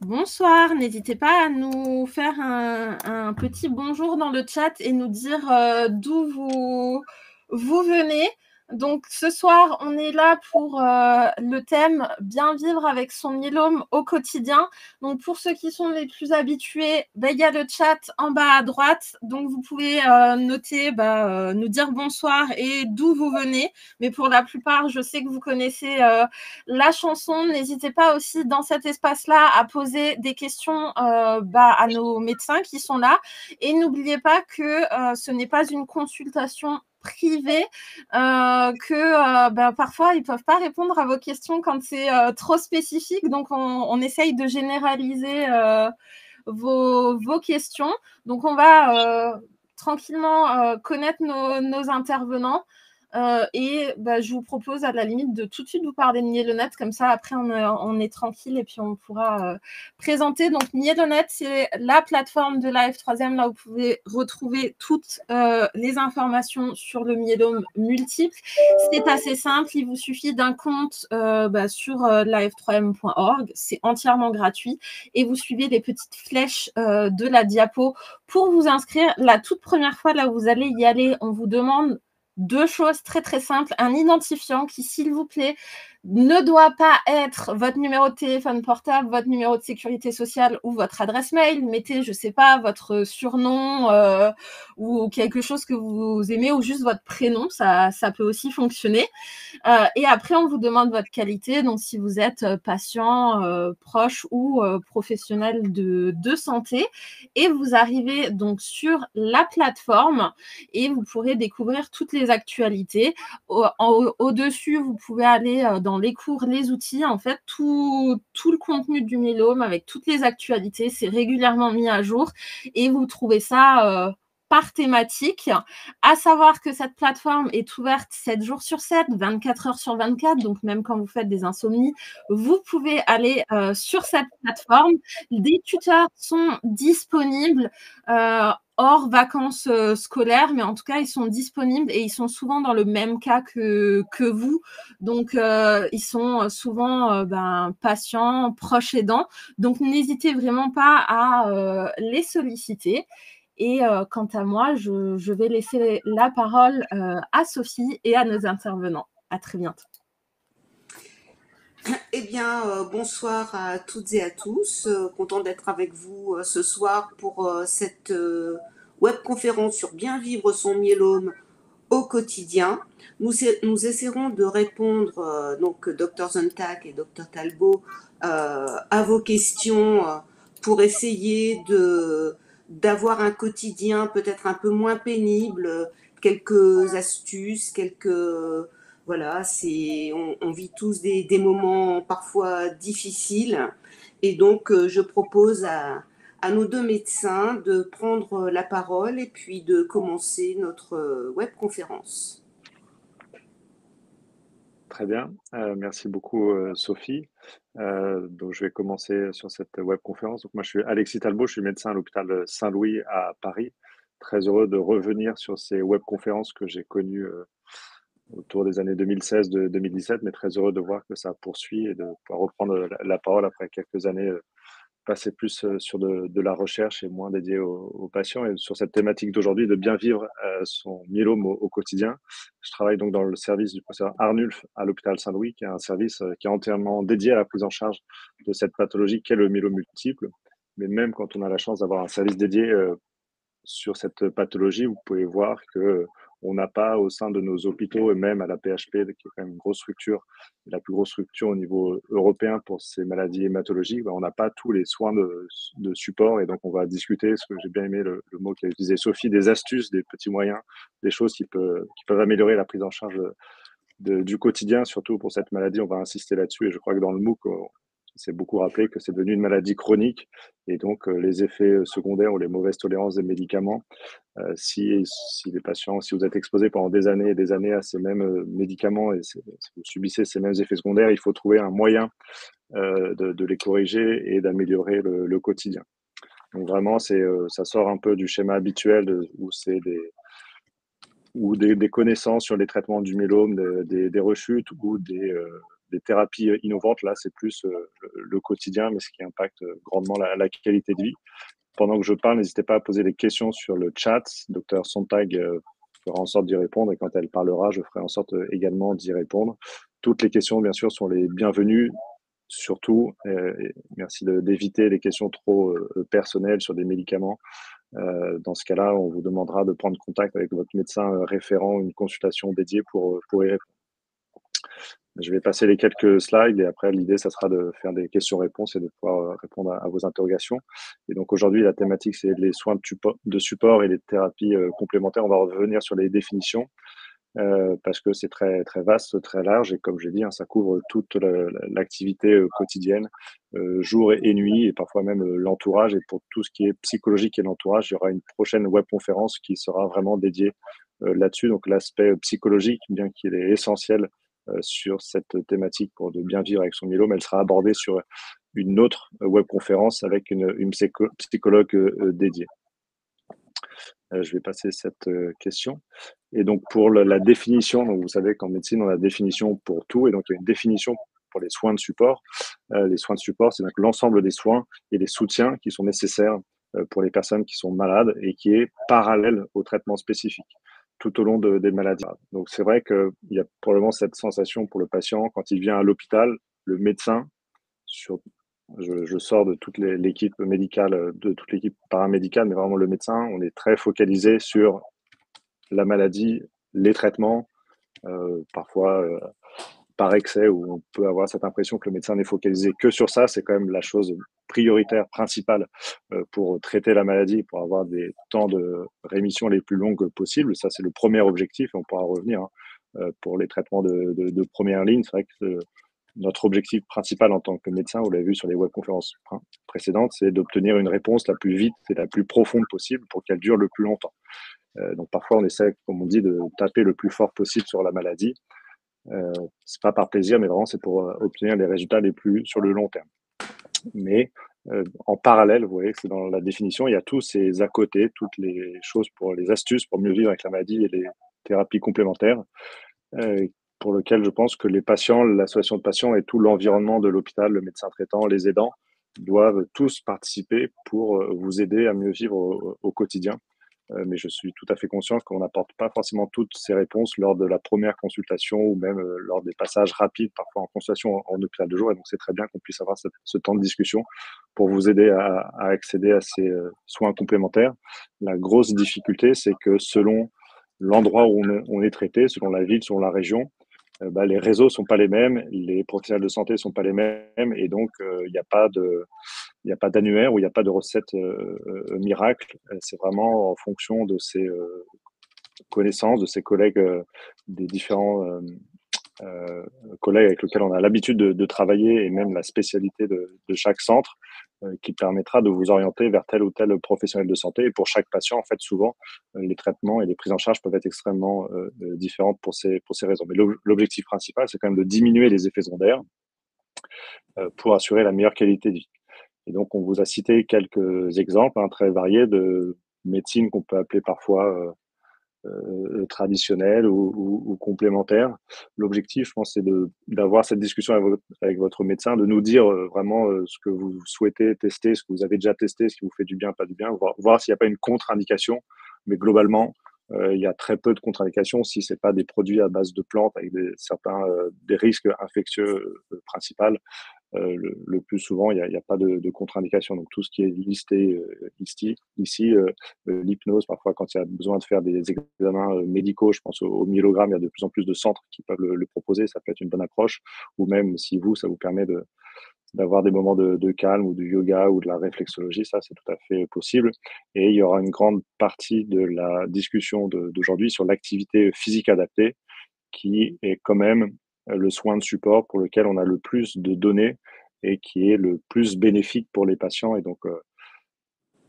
Bonsoir, n'hésitez pas à nous faire un petit bonjour dans le chat et nous dire d'où vous venez. Donc ce soir, on est là pour le thème bien vivre avec son myélome au quotidien. Donc pour ceux qui sont les plus habitués, il y a le chat en bas à droite. Donc vous pouvez noter, nous dire bonsoir et d'où vous venez. Mais pour la plupart, je sais que vous connaissez la chanson. N'hésitez pas aussi dans cet espace-là à poser des questions à nos médecins qui sont là. Et n'oubliez pas que ce n'est pas une consultation privée, parfois ils peuvent pas répondre à vos questions quand c'est trop spécifique. Donc on essaye de généraliser vos questions. Donc on va tranquillement connaître nos intervenants. Je vous propose à la limite de tout de suite vous parler de Mielonet, comme ça après on est tranquille et puis on pourra présenter. Donc Mielonet, c'est la plateforme de la F3M, là où vous pouvez retrouver toutes les informations sur le myélome multiple. C'est assez simple, il vous suffit d'un compte sur laf3m.org, c'est entièrement gratuit et vous suivez les petites flèches de la diapo pour vous inscrire. La toute première fois, là où vous allez y aller, on vous demande deux choses très très simples. Un identifiant qui, s'il vous plaît, ne doit pas être votre numéro de téléphone portable, votre numéro de sécurité sociale ou votre adresse mail. Mettez, je sais pas, votre surnom ou quelque chose que vous aimez ou juste votre prénom, ça peut aussi fonctionner. Et après, on vous demande votre qualité, donc si vous êtes patient, proche ou professionnel de santé. Et vous arrivez donc sur la plateforme et vous pourrez découvrir toutes les actualités. Au-dessus, vous pouvez aller dans les cours, les outils. En fait, tout le contenu du myélome avec toutes les actualités, c'est régulièrement mis à jour et vous trouvez ça par thématique, à savoir que cette plateforme est ouverte 7 jours sur 7, 24 heures sur 24, donc même quand vous faites des insomnies, vous pouvez aller sur cette plateforme. Des tuteurs sont disponibles hors vacances scolaires, mais en tout cas, ils sont disponibles et ils sont souvent dans le même cas que vous. Donc, ils sont souvent patients, proches aidants. Donc, n'hésitez vraiment pas à les solliciter. Et quant à moi, je vais laisser la parole à Sophie et à nos intervenants. À très bientôt. Eh bien, bonsoir à toutes et à tous. Content d'être avec vous ce soir pour cette webconférence sur bien vivre son myélome au quotidien. Nous essaierons de répondre, donc Dr Zontak et Dr Talbot, à vos questions pour essayer d'avoir un quotidien peut-être un peu moins pénible, quelques astuces, voilà, on vit tous des moments parfois difficiles et donc je propose à nos deux médecins de prendre la parole et puis de commencer notre webconférence. Très bien, merci beaucoup Sophie. Donc je vais commencer sur cette webconférence. Donc moi je suis Alexis Talbot, je suis médecin à l'hôpital Saint-Louis à Paris. Très heureux de revenir sur ces webconférences que j'ai connues autour des années 2016-2017, mais très heureux de voir que ça poursuit et de pouvoir reprendre la parole après quelques années passer plus sur de la recherche et moins dédié aux patients. Et sur cette thématique d'aujourd'hui, de bien vivre son myélome au quotidien, je travaille donc dans le service du professeur Arnulf à l'hôpital Saint-Louis, qui est un service qui est entièrement dédié à la prise en charge de cette pathologie qu'est le myélome multiple. Mais même quand on a la chance d'avoir un service dédié sur cette pathologie, vous pouvez voir que on n'a pas au sein de nos hôpitaux et même à la PHP, qui est quand même une grosse structure, la plus grosse structure au niveau européen pour ces maladies hématologiques, on n'a pas tous les soins de support et donc on va discuter, ce que j'ai bien aimé le mot qu'a utilisé Sophie, des astuces, des petits moyens, des choses qui peuvent améliorer la prise en charge du quotidien, surtout pour cette maladie. On va insister là-dessus et je crois que dans le MOOC, c'est beaucoup rappelé que c'est devenu une maladie chronique et donc les effets secondaires ou les mauvaises tolérances des médicaments, si les patients, si vous êtes exposé pendant des années et des années à ces mêmes médicaments et si vous subissez ces mêmes effets secondaires, il faut trouver un moyen de les corriger et d'améliorer le quotidien. Donc vraiment, ça sort un peu du schéma habituel où c'est des connaissances sur les traitements du myélome, des rechutes ou des thérapies innovantes. Là, c'est plus le quotidien, mais ce qui impacte grandement la qualité de vie. Pendant que je parle, n'hésitez pas à poser des questions sur le chat. Dr Sontag fera en sorte d'y répondre et quand elle parlera, je ferai en sorte également d'y répondre. Toutes les questions, bien sûr, sont les bienvenues. Surtout, merci d'éviter les questions trop personnelles sur des médicaments. Dans ce cas-là, on vous demandera de prendre contact avec votre médecin référent, une consultation dédiée pour y répondre. Je vais passer les quelques slides et après, l'idée, ça sera de faire des questions-réponses et de pouvoir répondre à vos interrogations. Et donc, aujourd'hui, la thématique, c'est les soins de support et les thérapies complémentaires. On va revenir sur les définitions parce que c'est très, très vaste, très large. Et comme j'ai dit, ça couvre toute l'activité quotidienne, jour et nuit, et parfois même l'entourage. Et pour tout ce qui est psychologique et l'entourage, il y aura une prochaine webconférence qui sera vraiment dédiée là-dessus. Donc, l'aspect psychologique, bien qu'il est essentiel sur cette thématique pour de bien vivre avec son myélome, elle sera abordée sur une autre webconférence avec une psychologue dédiée. Je vais passer cette question. Et donc, pour la définition, donc vous savez qu'en médecine, on a la définition pour tout, et donc il y a une définition pour les soins de support. Les soins de support, c'est donc l'ensemble des soins et des soutiens qui sont nécessaires pour les personnes qui sont malades et qui est parallèle au traitement spécifique tout au long des maladies. Donc, c'est vrai qu'il y a probablement cette sensation pour le patient quand il vient à l'hôpital, le médecin, je sors de toute l'équipe médicale, de toute l'équipe paramédicale, mais vraiment le médecin, on est très focalisé sur la maladie, les traitements, parfois par excès, où on peut avoir cette impression que le médecin n'est focalisé que sur ça. C'est quand même la chose prioritaire, principale pour traiter la maladie, pour avoir des temps de rémission les plus longues possibles. Ça, c'est le premier objectif, et on pourra revenir pour les traitements de première ligne. C'est vrai que notre objectif principal en tant que médecin, vous l'avez vu sur les webconférences précédentes, c'est d'obtenir une réponse la plus vite et la plus profonde possible pour qu'elle dure le plus longtemps. Donc parfois, on essaie, comme on dit, de taper le plus fort possible sur la maladie. C'est pas par plaisir, mais vraiment c'est pour obtenir les résultats les plus sur le long terme. Mais en parallèle, vous voyez que c'est dans la définition, il y a tous ces à côté, toutes les choses pour les astuces pour mieux vivre avec la maladie et les thérapies complémentaires, pour lesquelles je pense que les patients, l'association de patients et tout l'environnement de l'hôpital, le médecin traitant, les aidants, doivent tous participer pour vous aider à mieux vivre au quotidien. Mais je suis tout à fait conscient qu'on n'apporte pas forcément toutes ces réponses lors de la première consultation ou même lors des passages rapides, parfois en consultation en hôpital de jour. Et donc, c'est très bien qu'on puisse avoir ce temps de discussion pour vous aider à accéder à ces soins complémentaires. La grosse difficulté, c'est que selon l'endroit où on est traité, selon la ville, selon la région, les réseaux sont pas les mêmes, les professionnels de santé sont pas les mêmes, et donc il n'y a pas d'annuaire ou il n'y a pas de recette miracle. C'est vraiment en fonction de ses connaissances, de ses collègues, des différents collègues avec lesquels on a l'habitude de travailler, et même la spécialité de chaque centre qui permettra de vous orienter vers tel ou tel professionnel de santé. Et pour chaque patient, en fait, souvent, les traitements et les prises en charge peuvent être extrêmement différentes pour ces raisons. Mais l'objectif principal, c'est quand même de diminuer les effets secondaires pour assurer la meilleure qualité de vie. Et donc, on vous a cité quelques exemples très variés de médecine qu'on peut appeler parfois traditionnelle ou complémentaire. L'objectif, je pense, c'est d'avoir cette discussion avec votre médecin, de nous dire vraiment ce que vous souhaitez tester, ce que vous avez déjà testé, ce qui vous fait du bien, pas du bien, voir s'il n'y a pas une contre-indication. Mais globalement, il y a très peu de contre-indications si ce n'est pas des produits à base de plantes avec des risques infectieux principaux. Le plus souvent, il n'y a pas de contre-indication. Donc, tout ce qui est listé ici, l'hypnose, parfois, quand il y a besoin de faire des examens médicaux, je pense au myélogramme, il y a de plus en plus de centres qui peuvent le proposer. Ça peut être une bonne approche. Ou même si ça vous permet d'avoir des moments de calme ou du yoga ou de la réflexologie, ça, c'est tout à fait possible. Et il y aura une grande partie de la discussion d'aujourd'hui sur l'activité physique adaptée, qui est quand même le soin de support pour lequel on a le plus de données et qui est le plus bénéfique pour les patients. Et donc,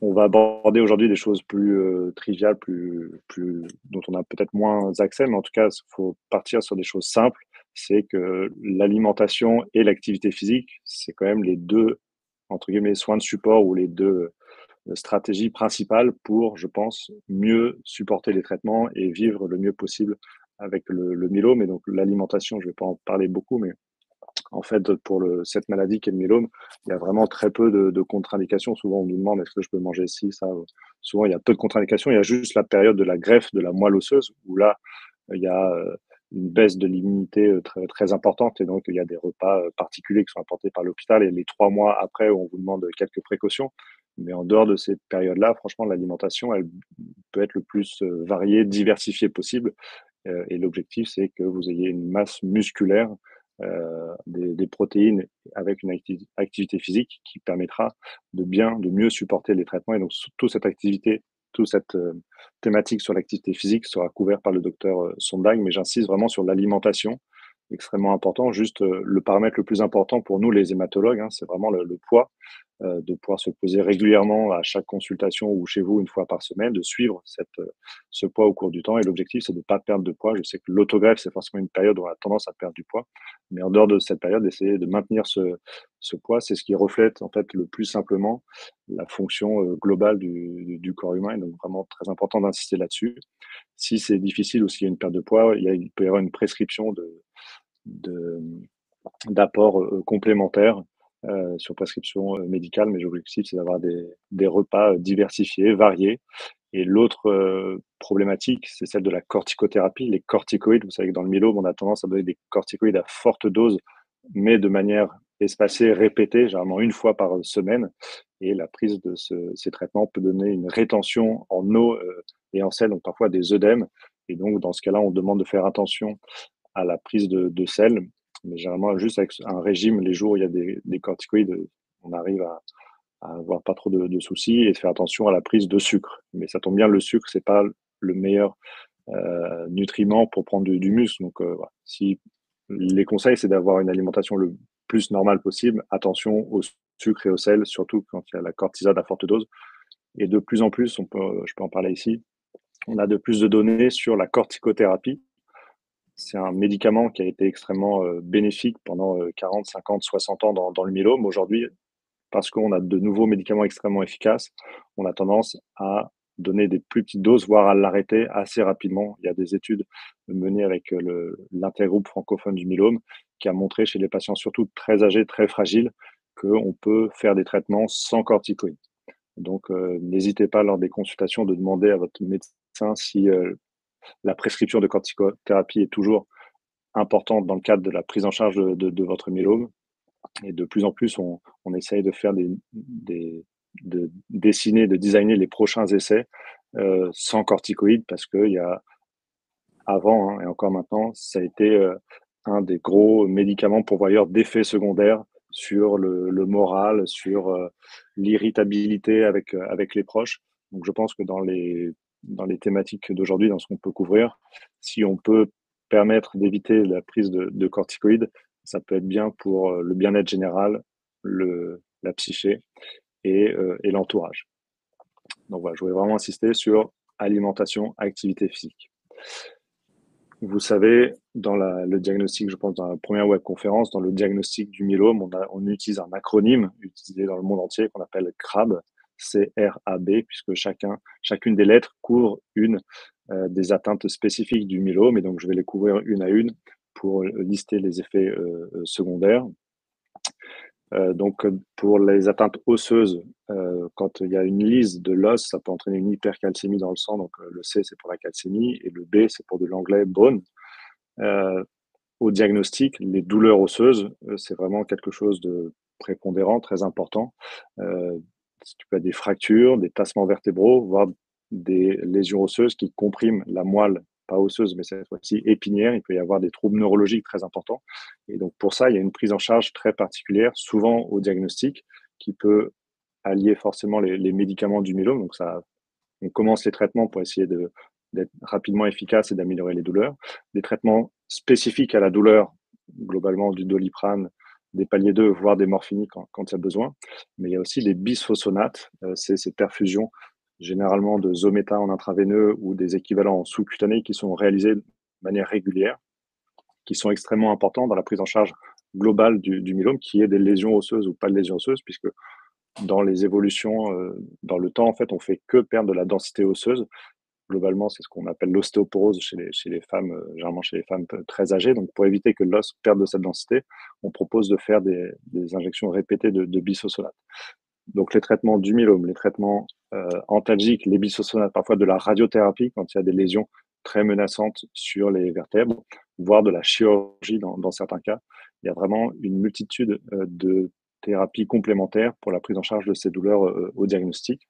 on va aborder aujourd'hui des choses plus triviales, dont on a peut-être moins accès, mais en tout cas, il faut partir sur des choses simples. C'est que l'alimentation et l'activité physique, c'est quand même les deux, entre guillemets, soins de support ou les deux stratégies principales pour, je pense, mieux supporter les traitements et vivre le mieux possible avec le myélome. Et donc l'alimentation, je ne vais pas en parler beaucoup, mais En fait, pour cette maladie qui est le myélome, il y a vraiment très peu de contre-indications. Souvent, on nous demande est-ce que je peux manger ci, ça. Souvent, il y a peu de contre-indications. Il y a juste la période de la greffe de la moelle osseuse où là, il y a une baisse de l'immunité très, très importante et donc il y a des repas particuliers qui sont apportés par l'hôpital et les 3 mois après, on vous demande quelques précautions. Mais en dehors de ces périodes-là, franchement, l'alimentation, elle peut être le plus variée, diversifiée possible. Et l'objectif, c'est que vous ayez une masse musculaire, des protéines avec une activité physique qui permettra de mieux supporter les traitements. Et donc, toute cette thématique sur l'activité physique sera couverte par le docteur Sondag, mais j'insiste vraiment sur l'alimentation, extrêmement important. Juste le paramètre le plus important pour nous, les hématologues, hein, c'est vraiment le poids, de pouvoir se peser régulièrement à chaque consultation ou chez vous une fois par semaine, de suivre ce poids au cours du temps. Et l'objectif, c'est de ne pas perdre de poids. Je sais que l'autogreffe, c'est forcément une période où on a tendance à perdre du poids, mais en dehors de cette période, d'essayer de maintenir ce poids, c'est ce qui reflète en fait le plus simplement la fonction globale du corps humain. Et donc vraiment très important d'insister là-dessus. Si c'est difficile ou s'il y a une perte de poids, il peut y avoir une prescription de d'apports complémentaires sur prescription médicale, mais l'objectif, c'est d'avoir des repas diversifiés, variés. Et l'autre problématique, c'est celle de la corticothérapie. Les corticoïdes, vous savez que dans le myélome, on a tendance à donner des corticoïdes à forte dose, mais de manière espacée, répétée, généralement une fois par semaine. Et la prise de ces traitements peut donner une rétention en eau et en sel, donc parfois des œdèmes. Et donc, dans ce cas-là, on demande de faire attention à la prise de sel. Mais généralement, juste avec un régime, les jours où il y a des corticoïdes, on arrive à avoir pas trop de soucis et de faire attention à la prise de sucre. Mais ça tombe bien, le sucre, c'est pas le meilleur nutriment pour prendre du muscle. Donc, voilà. Si les conseils, c'est d'avoir une alimentation le plus normale possible. Attention au sucre et au sel, surtout quand il y a la cortisone à forte dose. Et de plus en plus, je peux en parler ici, on a de plus de données sur la corticothérapie. C'est un médicament qui a été extrêmement bénéfique pendant 40, 50, 60 ans dans le myélome. Aujourd'hui, parce qu'on a de nouveaux médicaments extrêmement efficaces, on a tendance à donner des plus petites doses, voire à l'arrêter assez rapidement. Il y a des études menées avec l'intergroupe francophone du myélome qui a montré chez les patients, surtout très âgés, très fragiles, qu'on peut faire des traitements sans corticoïdes. Donc, n'hésitez pas lors des consultations de demander à votre médecin si la prescription de corticothérapie est toujours importante dans le cadre de la prise en charge de votre myélome. Et de plus en plus, on essaye de faire de dessiner, de designer les prochains essais sans corticoïdes parce qu'il y a avant hein, et encore maintenant, ça a été un des gros médicaments pourvoyeurs d'effets secondaires sur le moral, sur l'irritabilité avec les proches. Donc je pense que dans les thématiques d'aujourd'hui, dans ce qu'on peut couvrir, si on peut permettre d'éviter la prise de corticoïdes, ça peut être bien pour le bien-être général, la psyché et l'entourage. Donc voilà, je voulais vraiment insister sur alimentation, activité physique. Vous savez, dans le diagnostic, je pense, dans la première webconférence, dans le diagnostic du myélome, on utilise un acronyme utilisé dans le monde entier qu'on appelle CRAB, C-R-A-B, puisque chacune des lettres couvre une des atteintes spécifiques du myélome. Et donc, je vais les couvrir une à une pour lister les effets secondaires. Donc, pour les atteintes osseuses, quand il y a une lyse de l'os, ça peut entraîner une hypercalcémie dans le sang. Donc, le C, c'est pour la calcémie et le B, c'est pour de l'anglais bone. Au diagnostic, les douleurs osseuses, c'est vraiment quelque chose de prépondérant, très important. Tu peux avoir des fractures, des tassements vertébraux, voire des lésions osseuses qui compriment la moelle, pas osseuse, mais cette fois-ci épinière. Il peut y avoir des troubles neurologiques très importants. Et donc, pour ça, il y a une prise en charge très particulière, souvent au diagnostic, qui peut allier forcément les médicaments du myélome. Donc, on commence les traitements pour essayer d'être rapidement efficace et d'améliorer les douleurs. Des traitements spécifiques à la douleur, globalement du Doliprane, des paliers 2, voire des morphiniques quand il y a besoin. Mais il y a aussi des bisphosphonates, c'est ces perfusions généralement de Zometa en intraveineux ou des équivalents en sous-cutané qui sont réalisés de manière régulière, qui sont extrêmement importants dans la prise en charge globale du myélome, qui est des lésions osseuses ou pas de lésions osseuses, puisque dans les évolutions, dans le temps, en fait, on fait que perdre de la densité osseuse. globalement, c'est ce qu'on appelle l'ostéoporose chez les femmes, généralement chez les femmes très âgées. Donc, pour éviter que l'os perde de cette densité, on propose de faire des injections répétées de bisphosphonate. Donc, les traitements du myélome, les traitements antalgiques, les bisphosphonates, parfois de la radiothérapie quand il y a des lésions très menaçantes sur les vertèbres, voire de la chirurgie dans certains cas. Il y a vraiment une multitude de thérapies complémentaires pour la prise en charge de ces douleurs au diagnostic.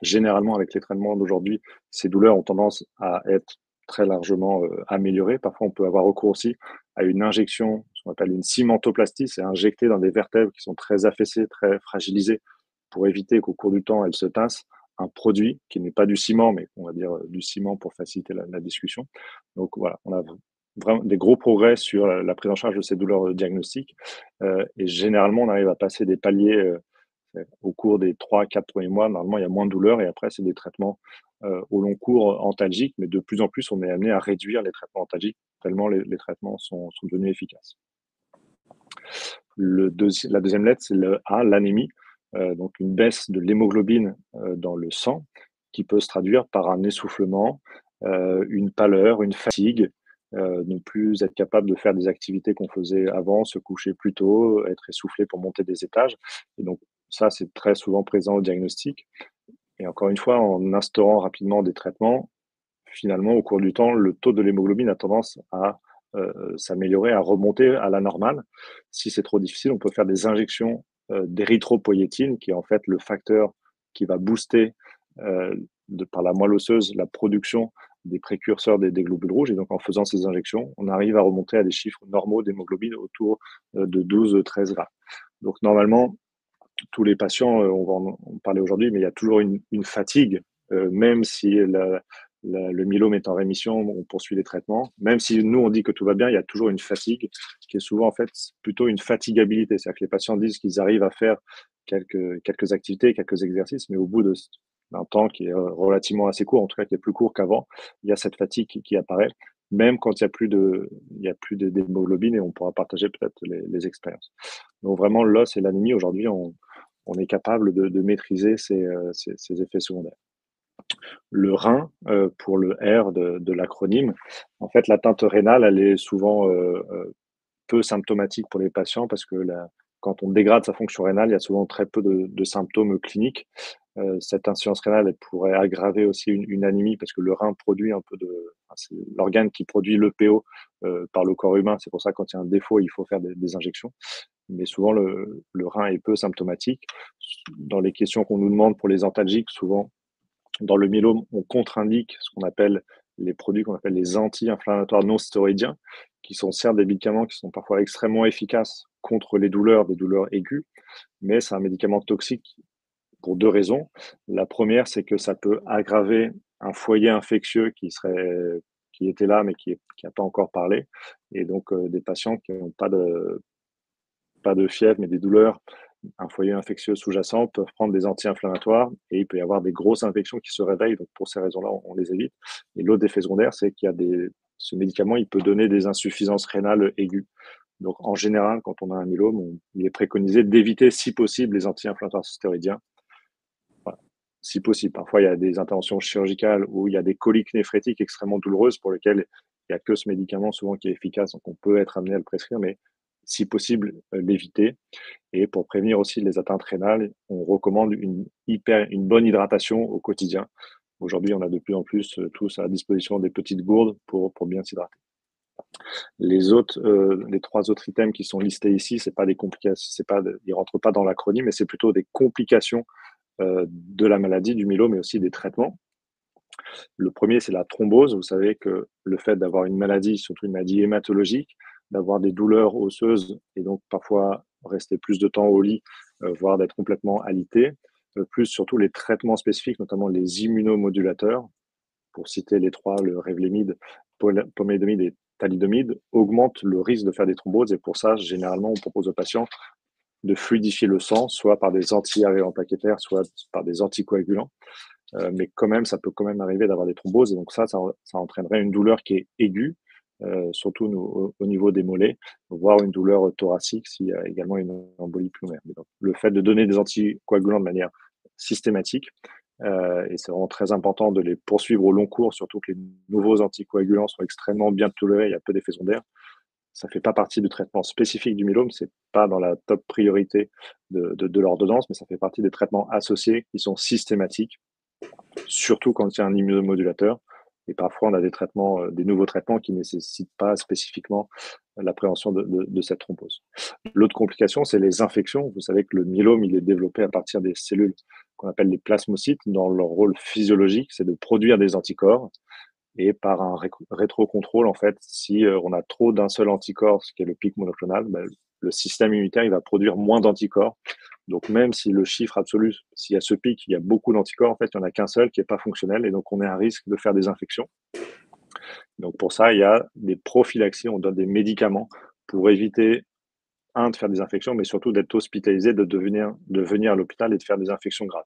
Généralement, avec les traitements d'aujourd'hui, ces douleurs ont tendance à être très largement améliorées. Parfois, on peut avoir recours aussi à une injection, ce qu'on appelle une cimentoplastie, c'est injecter dans des vertèbres qui sont très affaissées, très fragilisées, pour éviter qu'au cours du temps, elles se tassent, un produit qui n'est pas du ciment, mais on va dire du ciment pour faciliter la discussion. Donc voilà, on a vraiment des gros progrès sur la prise en charge de ces douleurs diagnostiques. Et généralement, on arrive à passer des paliers au cours des 3-4 premiers mois. Normalement, il y a moins de douleur et après, c'est des traitements au long cours antalgiques, mais de plus en plus, on est amené à réduire les traitements antalgiques tellement les traitements sont devenus efficaces. La deuxième lettre, c'est le A, l'anémie, donc une baisse de l'hémoglobine dans le sang qui peut se traduire par un essoufflement, une pâleur, une fatigue, ne plus être capable de faire des activités qu'on faisait avant, se coucher plus tôt, être essoufflé pour monter des étages. Et donc, ça, c'est très souvent présent au diagnostic. Et encore une fois, en instaurant rapidement des traitements, finalement, au cours du temps, le taux de l'hémoglobine a tendance à s'améliorer, à remonter à la normale. Si c'est trop difficile, on peut faire des injections d'érythropoïétine, qui est en fait le facteur qui va booster par la moelle osseuse la production des précurseurs des globules rouges. Et donc, en faisant ces injections, on arrive à remonter à des chiffres normaux d'hémoglobine autour de 12-13 grammes. Donc, normalement, tous les patients, on va en parler aujourd'hui, mais il y a toujours une fatigue, même si le myélome est en rémission, on poursuit les traitements. Même si nous, on dit que tout va bien, il y a toujours une fatigue qui est souvent en fait plutôt une fatigabilité. C'est-à-dire que les patients disent qu'ils arrivent à faire quelques activités, quelques exercices, mais au bout d'un temps qui est relativement assez court, en tout cas qui est plus court qu'avant, il y a cette fatigue qui apparaît, même quand il n'y a plus d'hémoglobine, et on pourra partager peut-être les expériences. Donc vraiment, l'os et l'anémie, aujourd'hui, on est capable de maîtriser ces effets secondaires. Le rein, pour le R de l'acronyme, en fait, l'atteinte rénale, elle est souvent peu symptomatique pour les patients parce que quand on dégrade sa fonction rénale, il y a souvent très peu de symptômes cliniques. Cette insuffisance rénale, elle pourrait aggraver aussi une anémie parce que le rein produit c'est l'organe qui produit l'EPO par le corps humain. C'est pour ça que quand il y a un défaut, il faut faire des injections. Mais souvent, le rein est peu symptomatique. Dans les questions qu'on nous demande pour les antalgiques, souvent, dans le myélome, on contre-indique ce qu'on appelle les produits qu'on appelle les anti-inflammatoires non stéroïdiens, qui sont certes des médicaments qui sont parfois extrêmement efficaces contre des douleurs aiguës, mais c'est un médicament toxique pour deux raisons. La première, c'est que ça peut aggraver un foyer infectieux qui était là, mais qui n'a pas encore parlé. Et donc, des patients qui n'ont pas de fièvre, mais des douleurs, un foyer infectieux sous-jacent, peuvent prendre des anti-inflammatoires et il peut y avoir des grosses infections qui se réveillent. Donc, pour ces raisons-là, on les évite. Et l'autre effet secondaire, c'est qu'il y a ce médicament, il peut donner des insuffisances rénales aiguës. Donc, en général, quand on a un myélome, il est préconisé d'éviter, si possible, les anti-inflammatoires stéroïdiens. Voilà. Si possible. Parfois, il y a des interventions chirurgicales où il y a des coliques néphrétiques extrêmement douloureuses pour lesquelles il n'y a que ce médicament souvent qui est efficace. Donc, on peut être amené à le prescrire, mais si possible, l'éviter. Et pour prévenir aussi les atteintes rénales, on recommande une bonne hydratation au quotidien. Aujourd'hui, on a de plus en plus tous à disposition des petites gourdes pour bien s'hydrater. Les trois autres items qui sont listés ici, c'est pas des complications, ils rentrent pas dans l'acronyme, mais c'est plutôt des complications de la maladie du myélome, mais aussi des traitements. Le premier, c'est la thrombose. Vous savez que le fait d'avoir une maladie, surtout une maladie hématologique, d'avoir des douleurs osseuses et donc parfois rester plus de temps au lit, voire d'être complètement alité, plus surtout les traitements spécifiques, notamment les immunomodulateurs, pour citer les trois, le Revlimid, pomalidomide et thalidomide, augmentent le risque de faire des thromboses. Et pour ça, généralement, on propose aux patients de fluidifier le sang, soit par des anti-agréants plaquettaires, soit par des anticoagulants. Mais quand même, ça peut quand même arriver d'avoir des thromboses. Et donc ça entraînerait une douleur qui est aiguë, surtout au niveau des mollets, voire une douleur thoracique s'il y a également une embolie pulmonaire. Donc, le fait de donner des anticoagulants de manière systématique et c'est vraiment très important de les poursuivre au long cours, surtout que les nouveaux anticoagulants sont extrêmement bien tolérés, il y a peu d'effets secondaires. Ça fait pas partie du traitement spécifique du myélome, c'est pas dans la top priorité de l'ordonnance, mais ça fait partie des traitements associés qui sont systématiques, surtout quand il y a un immunomodulateur. Et parfois, on a des traitements, des nouveaux traitements qui ne nécessitent pas spécifiquement la prévention de cette thrombose. L'autre complication, c'est les infections. Vous savez que le myélome, il est développé à partir des cellules qu'on appelle les plasmocytes, dont leur rôle physiologique, c'est de produire des anticorps. Et par un rétrocontrôle, en fait, si on a trop d'un seul anticorps, ce qui est le pic monoclonal, ben, le système immunitaire il va produire moins d'anticorps. Donc même si le chiffre absolu, s'il y a ce pic, il y a beaucoup d'anticorps, en fait, il n'y en a qu'un seul qui n'est pas fonctionnel, et donc on est à risque de faire des infections. Donc pour ça, il y a des prophylaxies, on donne des médicaments pour éviter, de faire des infections, mais surtout d'être hospitalisé, de venir à l'hôpital et de faire des infections graves.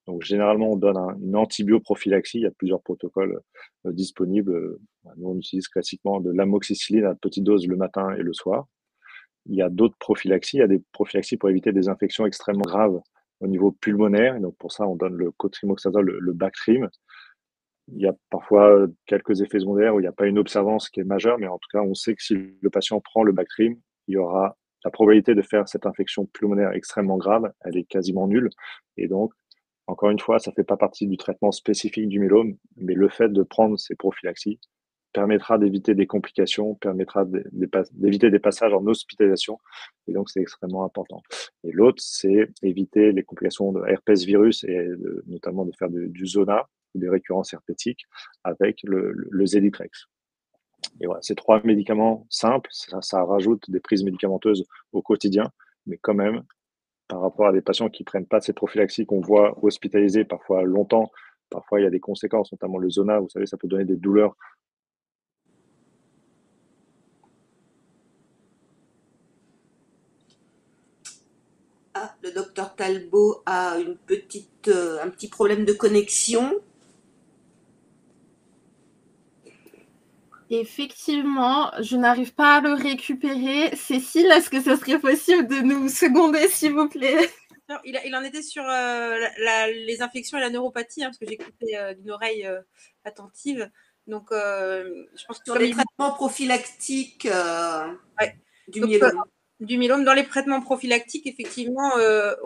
Donc généralement, on donne une antibioprophylaxie, il y a plusieurs protocoles disponibles. Nous, on utilise classiquement de l'amoxicilline à petite dose le matin et le soir. Il y a d'autres prophylaxies, il y a des prophylaxies pour éviter des infections extrêmement graves au niveau pulmonaire. Et donc pour ça, on donne le cotrimoxazole, le Bactrim. Il y a parfois quelques effets secondaires où il n'y a pas une observance qui est majeure, mais en tout cas, on sait que si le patient prend le Bactrim, il y aura la probabilité de faire cette infection pulmonaire extrêmement grave, elle est quasiment nulle. Et donc, encore une fois, ça ne fait pas partie du traitement spécifique du myélome, mais le fait de prendre ces prophylaxies permettra d'éviter des complications, permettra d'éviter des passages en hospitalisation, et donc c'est extrêmement important. Et l'autre, c'est éviter les complications de herpès virus et notamment de faire du zona, des récurrences herpétiques avec le Zeditrex. Et voilà, ces trois médicaments simples, ça rajoute des prises médicamenteuses au quotidien, mais quand même, par rapport à des patients qui ne prennent pas ces prophylaxies qu'on voit hospitalisés parfois longtemps, parfois il y a des conséquences, notamment le zona, vous savez, ça peut donner des douleurs. Ah, le docteur Talbot a un petit problème de connexion. Effectivement, je n'arrive pas à le récupérer. Cécile, est-ce que ce serait possible de nous seconder, s'il vous plaît? Non, il en était sur les infections et la neuropathie, hein, parce que j'écoutais d'une oreille attentive. Donc, je pense que sur les traitements prophylactiques du myélome. Du myélome. Dans les traitements prophylactiques, effectivement,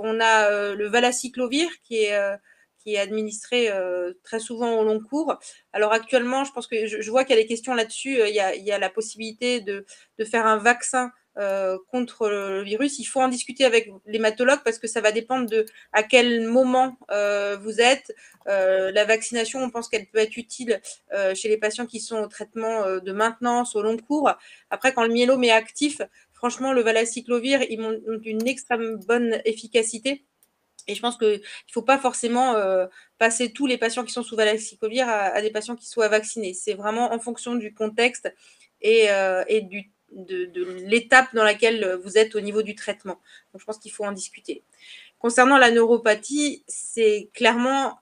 on a le valacyclovir qui est administré très souvent au long cours. Alors actuellement, je pense que je vois qu'il y a des questions là-dessus. Il y a la possibilité de faire un vaccin contre le virus. Il faut en discuter avec l'hématologue parce que ça va dépendre de à quel moment vous êtes. La vaccination, on pense qu'elle peut être utile chez les patients qui sont au traitement de maintenance au long cours. Après, quand le myélome est actif, franchement, le valacyclovir, ils ont une extrêmement bonne efficacité. Et je pense qu'il ne faut pas forcément passer tous les patients qui sont sous valacyclovir à des patients qui soient vaccinés. C'est vraiment en fonction du contexte et de l'étape dans laquelle vous êtes au niveau du traitement. Donc, je pense qu'il faut en discuter. Concernant la neuropathie, c'est clairement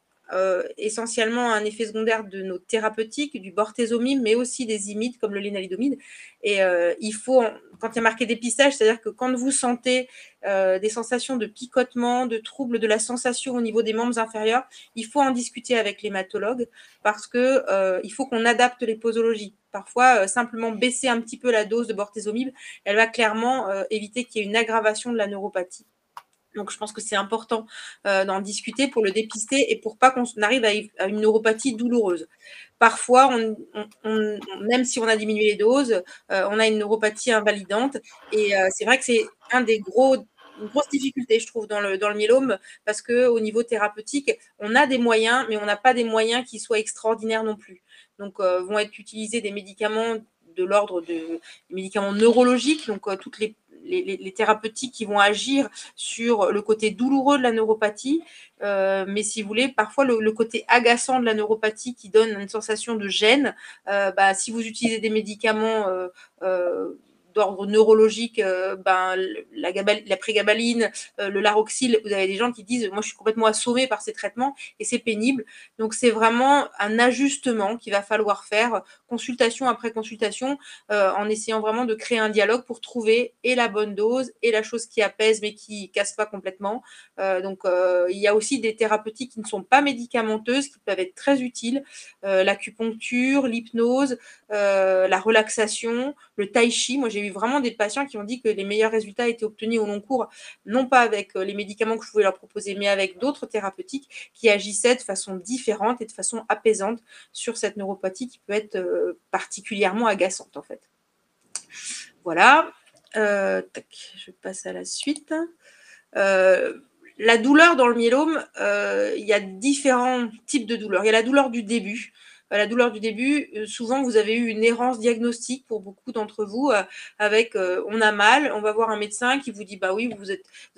essentiellement un effet secondaire de nos thérapeutiques, du bortezomib, mais aussi des imides comme le lénalidomide. Et il faut, quand il y a marqué dépistage, c'est-à-dire que quand vous sentez des sensations de picotement, de troubles de la sensation au niveau des membres inférieurs, il faut en discuter avec l'hématologue parce que il faut qu'on adapte les posologies. Parfois, simplement baisser un petit peu la dose de bortezomib, elle va clairement éviter qu'il y ait une aggravation de la neuropathie. Donc, je pense que c'est important d'en discuter pour le dépister et pour pas qu'on arrive à une neuropathie douloureuse. Parfois, même si on a diminué les doses, on a une neuropathie invalidante. Et c'est vrai que c'est une grosse difficulté, je trouve, dans le myélome, parce qu'au niveau thérapeutique, on a des moyens, mais on n'a pas des moyens qui soient extraordinaires non plus. Donc, vont être utilisés des médicaments de l'ordre des médicaments neurologiques, donc toutes les thérapeutiques qui vont agir sur le côté douloureux de la neuropathie, mais si vous voulez, parfois le côté agaçant de la neuropathie qui donne une sensation de gêne, si vous utilisez des médicaments d'ordre neurologique, la prégabaline, le Laroxyl, vous avez des gens qui disent « moi je suis complètement assommée par ces traitements » et c'est pénible. Donc c'est vraiment un ajustement qu'il va falloir faire, consultation après consultation, en essayant vraiment de créer un dialogue pour trouver et la bonne dose et la chose qui apaise mais qui casse pas complètement. Il y a aussi des thérapeutiques qui ne sont pas médicamenteuses, qui peuvent être très utiles, l'acupuncture, l'hypnose, la relaxation, le tai chi. Moi, j'ai eu vraiment des patients qui ont dit que les meilleurs résultats étaient obtenus au long cours, non pas avec les médicaments que je pouvais leur proposer, mais avec d'autres thérapeutiques qui agissaient de façon différente et de façon apaisante sur cette neuropathie qui peut être particulièrement agaçante, en fait. Voilà. Je passe à la suite. La douleur dans le myélome, il y a différents types de douleurs. Il y a la douleur du début. La douleur du début, souvent vous avez eu une errance diagnostique pour beaucoup d'entre vous, avec on a mal, on va voir un médecin qui vous dit bah oui, vous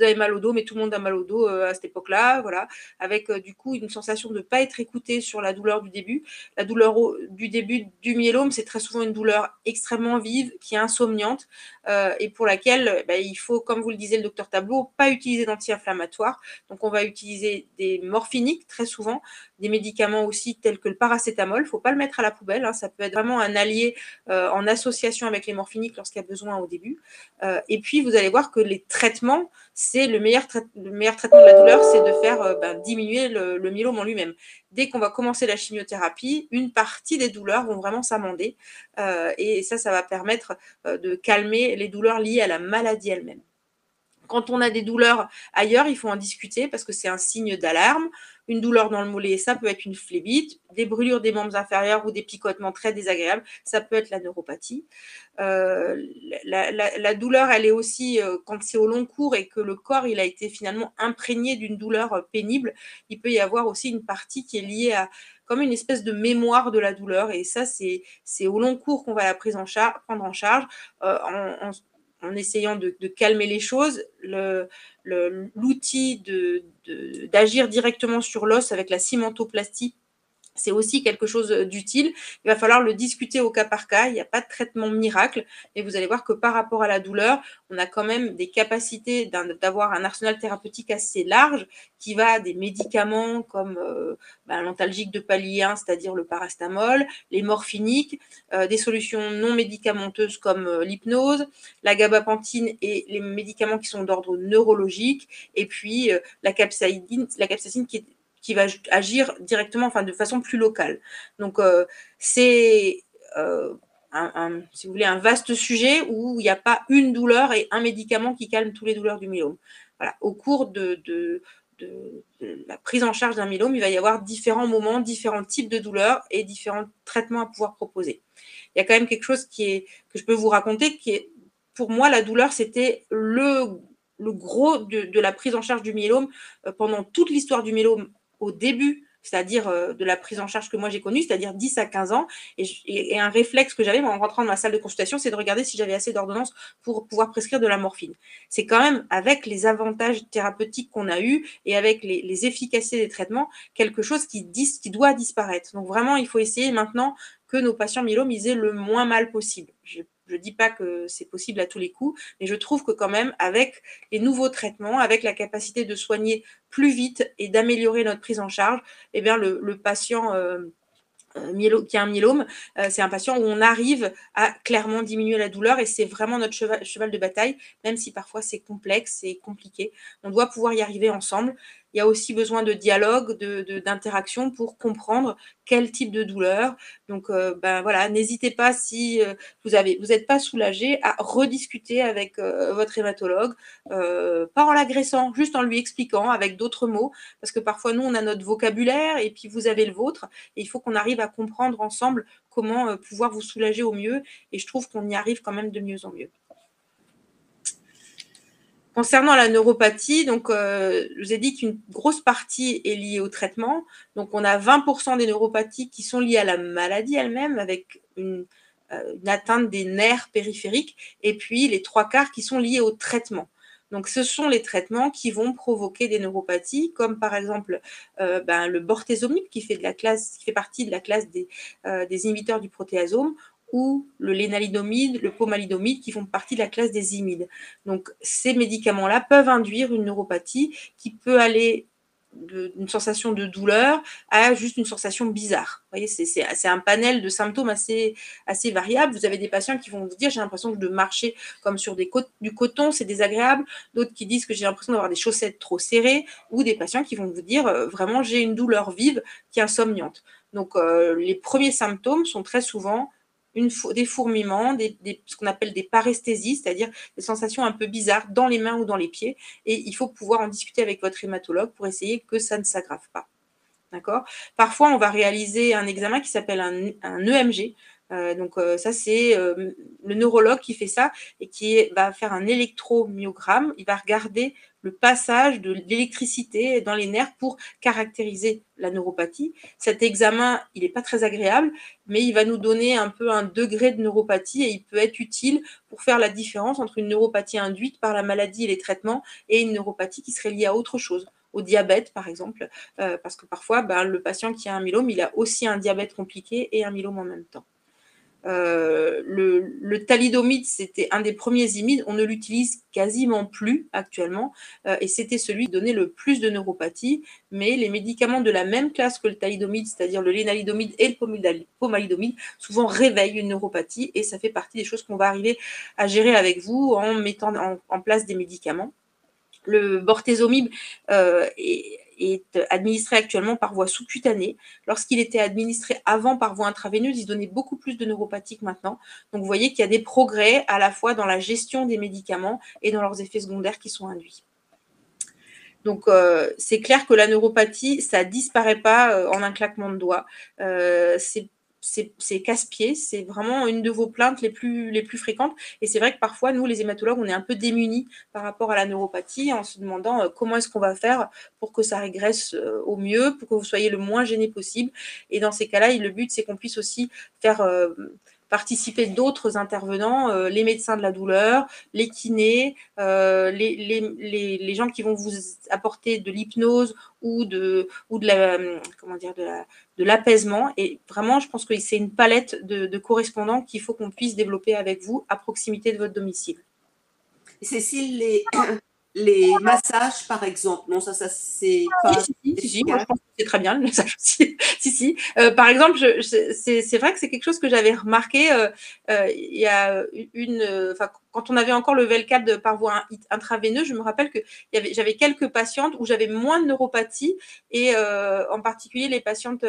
avez mal au dos, mais tout le monde a mal au dos à cette époque-là, voilà, avec du coup une sensation de ne pas être écouté sur la douleur du début. La douleur du début du myélome, c'est très souvent une douleur extrêmement vive, qui est insomniante, et pour laquelle il faut, comme vous le disait le docteur Tableau, pas utiliser d'anti-inflammatoires. Donc on va utiliser des morphiniques très souvent, des médicaments aussi tels que le paracétamol. Il ne faut pas le mettre à la poubelle, hein. Ça peut être vraiment un allié en association avec les morphiniques lorsqu'il y a besoin au début. Et puis vous allez voir que les traitements, c'est le meilleur traitement de la douleur, c'est de faire diminuer le myélome en lui-même. Dès qu'on va commencer la chimiothérapie, une partie des douleurs vont vraiment s'amender, et ça va permettre de calmer les douleurs liées à la maladie elle-même. Quand on a des douleurs ailleurs, il faut en discuter parce que c'est un signe d'alarme. Une douleur dans le mollet, ça peut être une phlébite. Des brûlures des membres inférieurs ou des picotements très désagréables, ça peut être la neuropathie. La douleur, elle est aussi, quand c'est au long cours et que le corps il a été finalement imprégné d'une douleur pénible, il peut y avoir aussi une partie qui est liée à comme une espèce de mémoire de la douleur. Et ça, c'est au long cours qu'on va la prendre en charge en essayant de calmer les choses. L'outil d'agir directement sur l'os avec la cimentoplastie, c'est aussi quelque chose d'utile. Il va falloir le discuter au cas par cas. Il n'y a pas de traitement miracle. Et vous allez voir que par rapport à la douleur, on a quand même des capacités d'avoir un arsenal thérapeutique assez large qui va des médicaments comme l'antalgique de palier 1, c'est-à-dire le paracétamol, les morphiniques, des solutions non médicamenteuses comme l'hypnose, la gabapentine et les médicaments qui sont d'ordre neurologique, et puis la capsaïcine qui va agir directement, de façon plus locale. Donc, c'est si vous voulez, un vaste sujet où il n'y a pas une douleur et un médicament qui calme toutes les douleurs du myélome. Voilà. Au cours de la prise en charge d'un myélome, il va y avoir différents moments, différents types de douleurs et différents traitements à pouvoir proposer. Il y a quand même quelque chose que je peux vous raconter, qui est, pour moi, la douleur, c'était le gros de la prise en charge du myélome pendant toute l'histoire du myélome au début, c'est-à-dire de la prise en charge que moi j'ai connue, c'est-à-dire 10 à 15 ans. Et un réflexe que j'avais en rentrant dans ma salle de consultation, c'est de regarder si j'avais assez d'ordonnances pour pouvoir prescrire de la morphine. C'est quand même, avec les avantages thérapeutiques qu'on a eus et avec les efficacités des traitements, quelque chose qui doit disparaître. Donc vraiment, il faut essayer maintenant que nos patients myélomes aient le moins mal possible. Je ne dis pas que c'est possible à tous les coups, mais je trouve que quand même, avec les nouveaux traitements, avec la capacité de soigner plus vite et d'améliorer notre prise en charge, eh bien le patient qui a un myélome, c'est un patient où on arrive à clairement diminuer la douleur, et c'est vraiment notre cheval de bataille, même si parfois c'est complexe et compliqué. On doit pouvoir y arriver ensemble. Il y a aussi besoin de dialogue, d'interaction pour comprendre quel type de douleur. Donc, voilà, n'hésitez pas, si vous n'êtes pas soulagé, à rediscuter avec votre hématologue, pas en l'agressant, juste en lui expliquant avec d'autres mots, parce que parfois, nous, on a notre vocabulaire et puis vous avez le vôtre, et il faut qu'on arrive à comprendre ensemble comment pouvoir vous soulager au mieux, et je trouve qu'on y arrive quand même de mieux en mieux. Concernant la neuropathie, donc, je vous ai dit qu'une grosse partie est liée au traitement. Donc, on a 20% des neuropathies qui sont liées à la maladie elle-même, avec une atteinte des nerfs périphériques, et puis les 3/4 qui sont liés au traitement. Donc, ce sont les traitements qui vont provoquer des neuropathies, comme par exemple le bortezomib, qui fait partie de la classe des inhibiteurs du protéasome, ou le lénalidomide, le pomalidomide, qui font partie de la classe des imides. Donc, ces médicaments-là peuvent induire une neuropathie qui peut aller d'une sensation de douleur à juste une sensation bizarre. Vous voyez, c'est un panel de symptômes assez variable. Vous avez des patients qui vont vous dire, j'ai l'impression de marcher comme sur du coton, c'est désagréable. D'autres qui disent que j'ai l'impression d'avoir des chaussettes trop serrées, ou des patients qui vont vous dire, vraiment, j'ai une douleur vive qui est insomniante. Donc, les premiers symptômes sont très souvent des fourmillements, ce qu'on appelle des paresthésies, c'est-à-dire des sensations un peu bizarres dans les mains ou dans les pieds. Et il faut pouvoir en discuter avec votre hématologue pour essayer que ça ne s'aggrave pas. D'accord ? Parfois, on va réaliser un examen qui s'appelle un EMG. Ça, c'est le neurologue qui fait ça et qui va faire un électromyogramme. Il va regarder le passage de l'électricité dans les nerfs pour caractériser la neuropathie. Cet examen, il n'est pas très agréable, mais il va nous donner un peu un degré de neuropathie et il peut être utile pour faire la différence entre une neuropathie induite par la maladie et les traitements et une neuropathie qui serait liée à autre chose, au diabète par exemple, parce que parfois, le patient qui a un myélome, il a aussi un diabète compliqué et un myélome en même temps. Le thalidomide, c'était un des premiers imides, on ne l'utilise quasiment plus actuellement, et c'était celui qui donnait le plus de neuropathie, mais les médicaments de la même classe que le thalidomide, c'est-à-dire le lénalidomide et le pomalidomide, souvent réveillent une neuropathie, et ça fait partie des choses qu'on va arriver à gérer avec vous en mettant en place des médicaments. Le bortezomib est administré actuellement par voie sous-cutanée. Lorsqu'il était administré avant par voie intraveineuse, il donnait beaucoup plus de neuropathique maintenant. Donc, vous voyez qu'il y a des progrès à la fois dans la gestion des médicaments et dans leurs effets secondaires qui sont induits. Donc, c'est clair que la neuropathie, ça ne disparaît pas en un claquement de doigts. C'est casse-pied, c'est vraiment une de vos plaintes les plus fréquentes. Et c'est vrai que parfois, nous, les hématologues, on est un peu démunis par rapport à la neuropathie en se demandant comment est-ce qu'on va faire pour que ça régresse au mieux, pour que vous soyez le moins gêné possible. Et dans ces cas-là, le but, c'est qu'on puisse aussi faire participer d'autres intervenants, les médecins de la douleur, les kinés, les gens qui vont vous apporter de l'hypnose ou de l'apaisement. Et vraiment, je pense que c'est une palette de correspondants qu'il faut qu'on puisse développer avec vous à proximité de votre domicile. Cécile, les massages, par exemple, non, ça c'est pas... Si, moi je pense que c'est très bien le message aussi. si. Par exemple, c'est vrai que c'est quelque chose que j'avais remarqué. Il y a quand on avait encore le Velcade par voie intraveineuse, je me rappelle que j'avais quelques patientes où j'avais moins de neuropathie et en particulier les patientes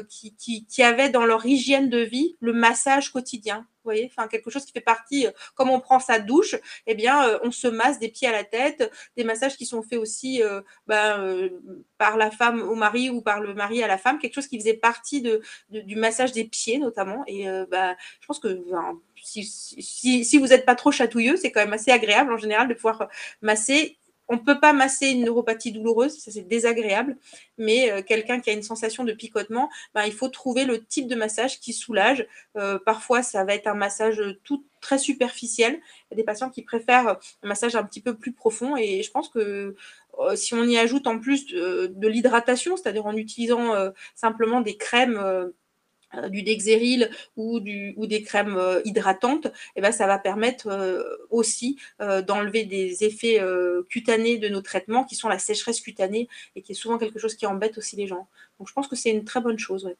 qui avaient dans leur hygiène de vie le massage quotidien. Vous voyez, quelque chose qui fait partie, comme on prend sa douche, eh bien, on se masse des pieds à la tête, des massages qui sont faits aussi par la femme au mari ou par le mari à la femme, quelque chose qui faisait partie du massage des pieds notamment. Et je pense que si vous n'êtes pas trop chatouilleux, c'est quand même assez agréable en général de pouvoir masser. On ne peut pas masser une neuropathie douloureuse, ça c'est désagréable, mais quelqu'un qui a une sensation de picotement, il faut trouver le type de massage qui soulage. Parfois, ça va être un massage très superficiel. Il y a des patients qui préfèrent un massage un petit peu plus profond et je pense que si on y ajoute en plus de l'hydratation, c'est-à-dire en utilisant simplement des crèmes, du Dexéril ou des crèmes hydratantes, ça va permettre aussi d'enlever des effets cutanés de nos traitements qui sont la sécheresse cutanée et qui est souvent quelque chose qui embête aussi les gens. Donc je pense que c'est une très bonne chose. Ouais.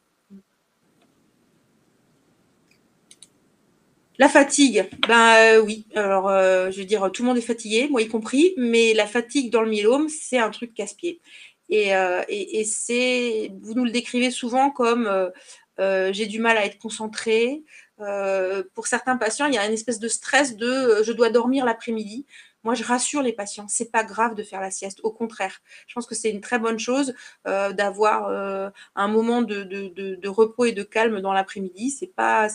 La fatigue, oui. Alors, je veux dire, tout le monde est fatigué, moi y compris, mais la fatigue dans le myélome, c'est un truc casse-pied. Et vous nous le décrivez souvent comme j'ai du mal à être concentrée. Pour certains patients, il y a une espèce de stress de je dois dormir l'après-midi. Moi, je rassure les patients, c'est pas grave de faire la sieste. Au contraire, je pense que c'est une très bonne chose d'avoir un moment de repos et de calme dans l'après-midi. C'est pas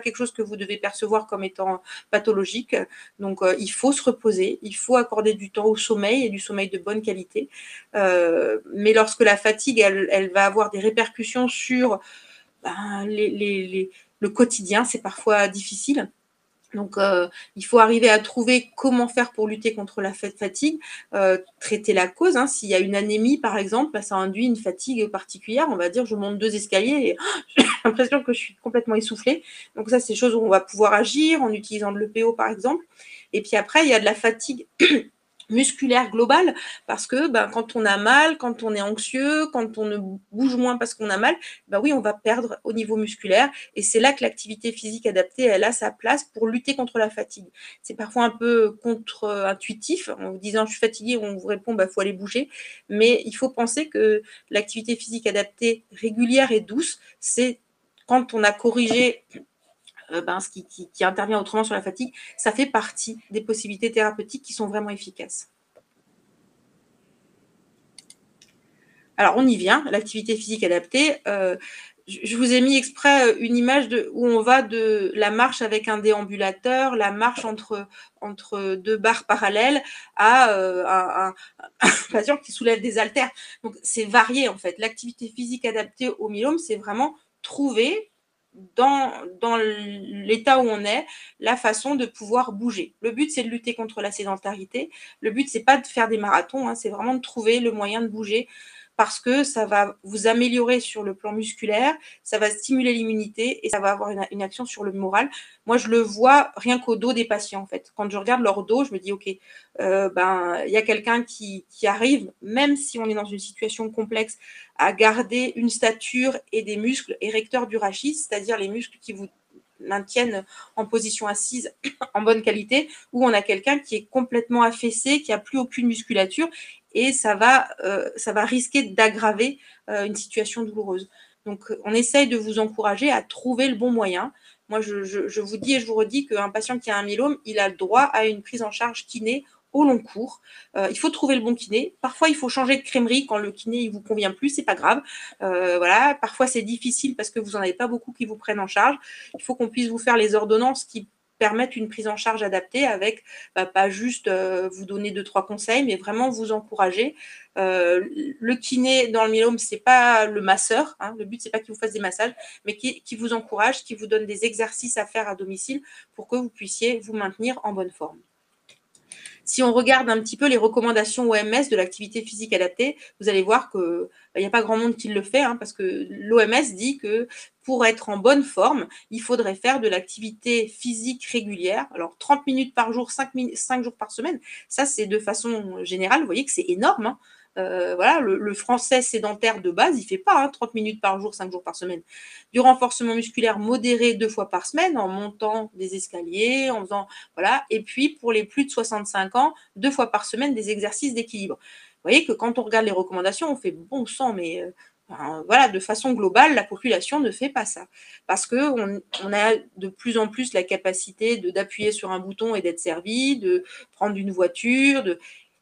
quelque chose que vous devez percevoir comme étant pathologique. Donc, il faut se reposer, il faut accorder du temps au sommeil et du sommeil de bonne qualité. Mais lorsque la fatigue, elle va avoir des répercussions sur le quotidien, c'est parfois difficile. Donc, il faut arriver à trouver comment faire pour lutter contre la fatigue, traiter la cause. Hein. S'il y a une anémie, par exemple, ça induit une fatigue particulière. On va dire, je monte 2 escaliers et j'ai l'impression que je suis complètement essoufflée. Donc ça, c'est des choses où on va pouvoir agir en utilisant de l'EPO, par exemple. Et puis après, il y a de la fatigue musculaire globale, parce que quand on a mal, quand on est anxieux, quand on ne bouge moins parce qu'on a mal, oui, on va perdre au niveau musculaire, et c'est là que l'activité physique adaptée, elle a sa place pour lutter contre la fatigue. C'est parfois un peu contre-intuitif, en vous disant je suis fatiguée, on vous répond faut aller bouger, mais il faut penser que l'activité physique adaptée régulière et douce, c'est quand on a corrigé ce qui intervient autrement sur la fatigue, ça fait partie des possibilités thérapeutiques qui sont vraiment efficaces. Alors, on y vient, l'activité physique adaptée. Je vous ai mis exprès une image où on va de la marche avec un déambulateur, la marche entre 2 barres parallèles, à un patient qui soulève des haltères. Donc, c'est varié, en fait. L'activité physique adaptée au myélome, c'est vraiment trouver dans l'état où on est, la façon de pouvoir bouger. Le but, c'est de lutter contre la sédentarité. Le but, c'est pas de faire des marathons, hein, c'est vraiment de trouver le moyen de bouger, parce que ça va vous améliorer sur le plan musculaire, ça va stimuler l'immunité et ça va avoir une action sur le moral. Moi, je le vois rien qu'au dos des patients, en fait. Quand je regarde leur dos, je me dis, OK, il y a quelqu'un qui arrive, même si on est dans une situation complexe, à garder une stature et des muscles érecteurs du rachis, c'est-à-dire les muscles qui vous maintiennent en position assise en bonne qualité, ou on a quelqu'un qui est complètement affaissé, qui n'a plus aucune musculature, et ça va risquer d'aggraver une situation douloureuse. Donc, on essaye de vous encourager à trouver le bon moyen. Moi, je vous dis et je vous redis qu'un patient qui a un myélome, il a le droit à une prise en charge kiné au long cours. Il faut trouver le bon kiné. Parfois, il faut changer de crèmerie quand le kiné ne vous convient plus, c'est pas grave. Voilà. Parfois, c'est difficile parce que vous n'en avez pas beaucoup qui vous prennent en charge. Il faut qu'on puisse vous faire les ordonnances qui permettre une prise en charge adaptée avec pas juste vous donner 2-3 conseils, mais vraiment vous encourager. Le kiné dans le myélome, c'est pas le masseur, hein, le but c'est pas qu'il vous fasse des massages, mais qui vous encourage, qui vous donne des exercices à faire à domicile pour que vous puissiez vous maintenir en bonne forme. Si on regarde un petit peu les recommandations OMS de l'activité physique adaptée, vous allez voir qu'il n'y a pas grand monde qui le fait, hein, parce que l'OMS dit que pour être en bonne forme, il faudrait faire de l'activité physique régulière. Alors, 30 minutes par jour, 5 jours par semaine, ça, c'est de façon générale. Vous voyez que c'est énorme, hein. Voilà, le français sédentaire de base, il ne fait pas 30 minutes par jour, 5 jours par semaine. Du renforcement musculaire modéré 2 fois par semaine, en montant des escaliers, en faisant, voilà. Et puis, pour les plus de 65 ans, 2 fois par semaine, des exercices d'équilibre. Vous voyez que quand on regarde les recommandations, on fait bon sang, mais voilà, de façon globale, la population ne fait pas ça. Parce qu'on a de plus en plus la capacité d'appuyer sur un bouton et d'être servi, de prendre une voiture,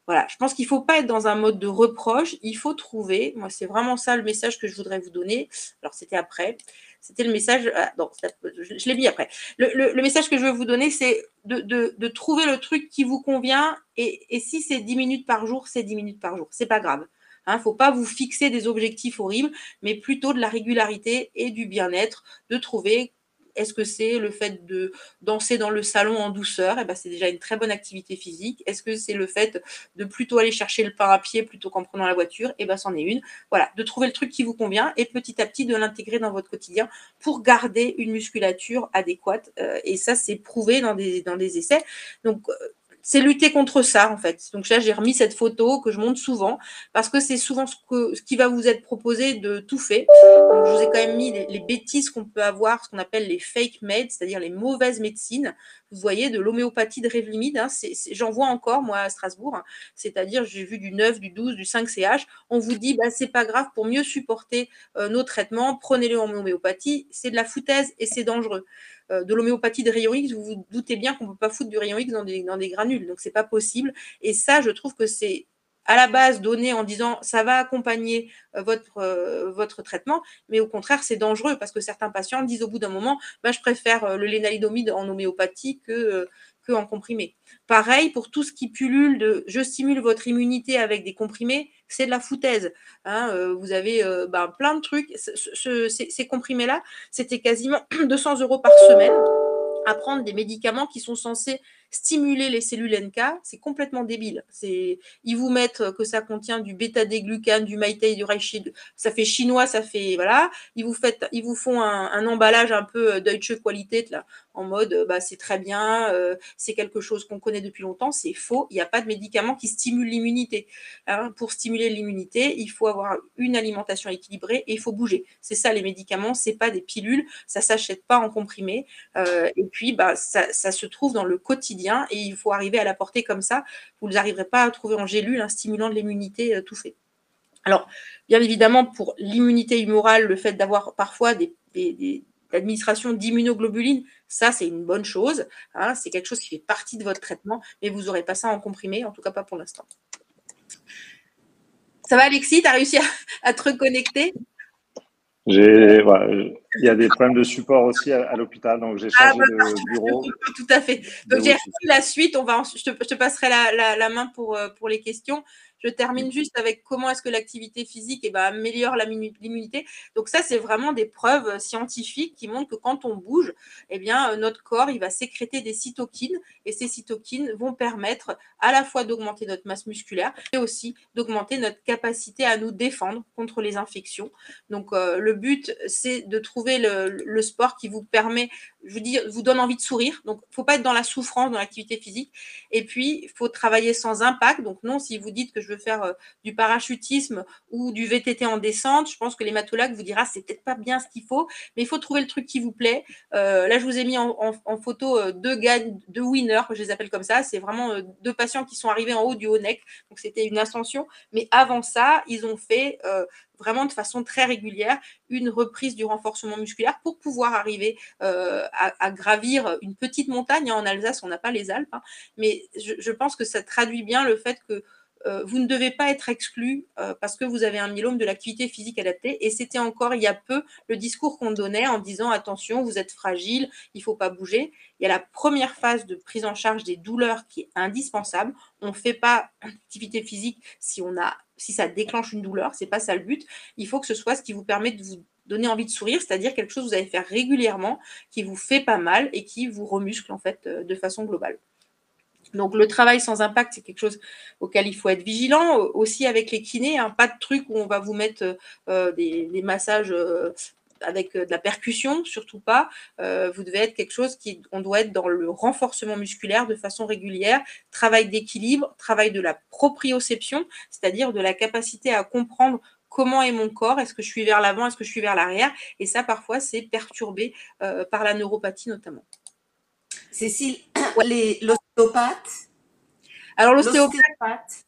voilà, je pense qu'il ne faut pas être dans un mode de reproche, il faut trouver, moi c'est vraiment ça le message que je voudrais vous donner. Alors c'était après, c'était le message, je l'ai mis après. Le message que je veux vous donner, c'est de trouver le truc qui vous convient, et si c'est 10 minutes par jour, c'est 10 minutes par jour, c'est pas grave. Il ne faut pas vous fixer des objectifs horribles, mais plutôt de la régularité et du bien-être, de trouver. Est-ce que c'est le fait de danser dans le salon en douceur? C'est déjà une très bonne activité physique. Est-ce que c'est le fait de plutôt aller chercher le pain à pied plutôt qu'en prenant la voiture? C'en est une. Voilà, de trouver le truc qui vous convient et petit à petit de l'intégrer dans votre quotidien pour garder une musculature adéquate. Et ça, c'est prouvé dans des essais. Donc, c'est lutter contre ça, en fait. Donc là, j'ai remis cette photo que je montre souvent, parce que c'est souvent ce qui va vous être proposé de tout fait. Donc, je vous ai quand même mis les bêtises qu'on peut avoir, ce qu'on appelle les fake meds, c'est-à-dire les mauvaises médecines. Vous voyez, de l'homéopathie de Revlimid, j'en vois encore, moi, à Strasbourg. C'est-à-dire, j'ai vu du 9, du 12, du 5 CH. On vous dit, c'est pas grave, pour mieux supporter nos traitements, prenez-le en homéopathie. C'est de la foutaise et c'est dangereux. De l'homéopathie de rayon X, vous vous doutez bien qu'on ne peut pas foutre du rayon X dans des granules, donc c'est pas possible. Et ça, je trouve que c'est à la base donné en disant ça va accompagner votre traitement, mais au contraire, c'est dangereux parce que certains patients disent au bout d'un moment, je préfère le lénaïdomide en homéopathie que en comprimé. Pareil pour tout ce qui pullule de je stimule votre immunité avec des comprimés, c'est de la foutaise. Vous avez plein de trucs. Ces comprimés-là, c'était quasiment 200 € par semaine. à prendre des médicaments qui sont censés stimuler les cellules NK, c'est complètement débile. Ils vous mettent que ça contient du bêta-déglucane, du maïtei, du reishi, ça fait chinois, ça fait voilà. Ils vous font un emballage un peu Deutsche Qualität là, en mode c'est très bien, c'est quelque chose qu'on connaît depuis longtemps. C'est faux. Il n'y a pas de médicament qui stimule l'immunité. Hein. Pour stimuler l'immunité, il faut avoir une alimentation équilibrée et il faut bouger. C'est ça les médicaments, c'est pas des pilules, ça s'achète pas en comprimé. Et puis ça se trouve dans le quotidien et il faut arriver à l'apporter comme ça. Vous n'arriverez pas à trouver en gélule un stimulant de l'immunité tout fait. Alors, bien évidemment, pour l'immunité humorale, le fait d'avoir parfois l'administration d'immunoglobulines, ça, c'est une bonne chose. Hein, c'est quelque chose qui fait partie de votre traitement, mais vous n'aurez pas ça en comprimé, en tout cas pas pour l'instant. Ça va, Alexis? Tu as réussi à te reconnecter? Il y a des problèmes de support aussi à l'hôpital, donc j'ai changé de bureau. Tout à fait. Donc, j'ai repris la suite. Je te passerai la main pour les questions. Je termine juste avec comment est-ce que l'activité physique améliore l'immunité. Donc ça, c'est vraiment des preuves scientifiques qui montrent que quand on bouge, notre corps il va sécréter des cytokines et ces cytokines vont permettre à la fois d'augmenter notre masse musculaire et aussi d'augmenter notre capacité à nous défendre contre les infections. Donc le but, c'est de trouver le sport qui vous permet, vous donne envie de sourire. Donc, il ne faut pas être dans la souffrance dans l'activité physique. Et puis, il faut travailler sans impact. Donc, non, si vous dites que je veux faire du parachutisme ou du VTT en descente, je pense que l'hématologue vous dira c'est peut-être pas bien ce qu'il faut, mais il faut trouver le truc qui vous plaît. Là, je vous ai mis en photo deux winners, je les appelle comme ça. C'est vraiment deux patients qui sont arrivés en haut du haut neck. Donc, c'était une ascension. Mais avant ça, ils ont fait vraiment de façon très régulière une reprise du renforcement musculaire pour pouvoir arriver à gravir une petite montagne. En Alsace, on n'a pas les Alpes, hein, mais je pense que ça traduit bien le fait que vous ne devez pas être exclu parce que vous avez un myélome de l'activité physique adaptée. Et c'était encore il y a peu le discours qu'on donnait en disant attention, vous êtes fragile, il ne faut pas bouger. Il y a la première phase de prise en charge des douleurs qui est indispensable. On ne fait pas activité physique si ça déclenche une douleur, c'est pas ça le but. Il faut que ce soit ce qui vous permet de vous donner envie de sourire, c'est-à-dire quelque chose que vous allez faire régulièrement, qui vous fait pas mal et qui vous remuscle en fait de façon globale. Donc le travail sans impact, c'est quelque chose auquel il faut être vigilant. Aussi avec les kinés, hein, pas de truc où on va vous mettre des massages avec de la percussion, surtout pas. Vous devez être quelque chose on doit être dans le renforcement musculaire de façon régulière, travail d'équilibre, travail de la proprioception, c'est-à-dire de la capacité à comprendre comment est mon corps, est-ce que je suis vers l'avant, est-ce que je suis vers l'arrière, et ça parfois c'est perturbé par la neuropathie notamment. Cécile, l'ostéopathe. Alors l'ostéopathe,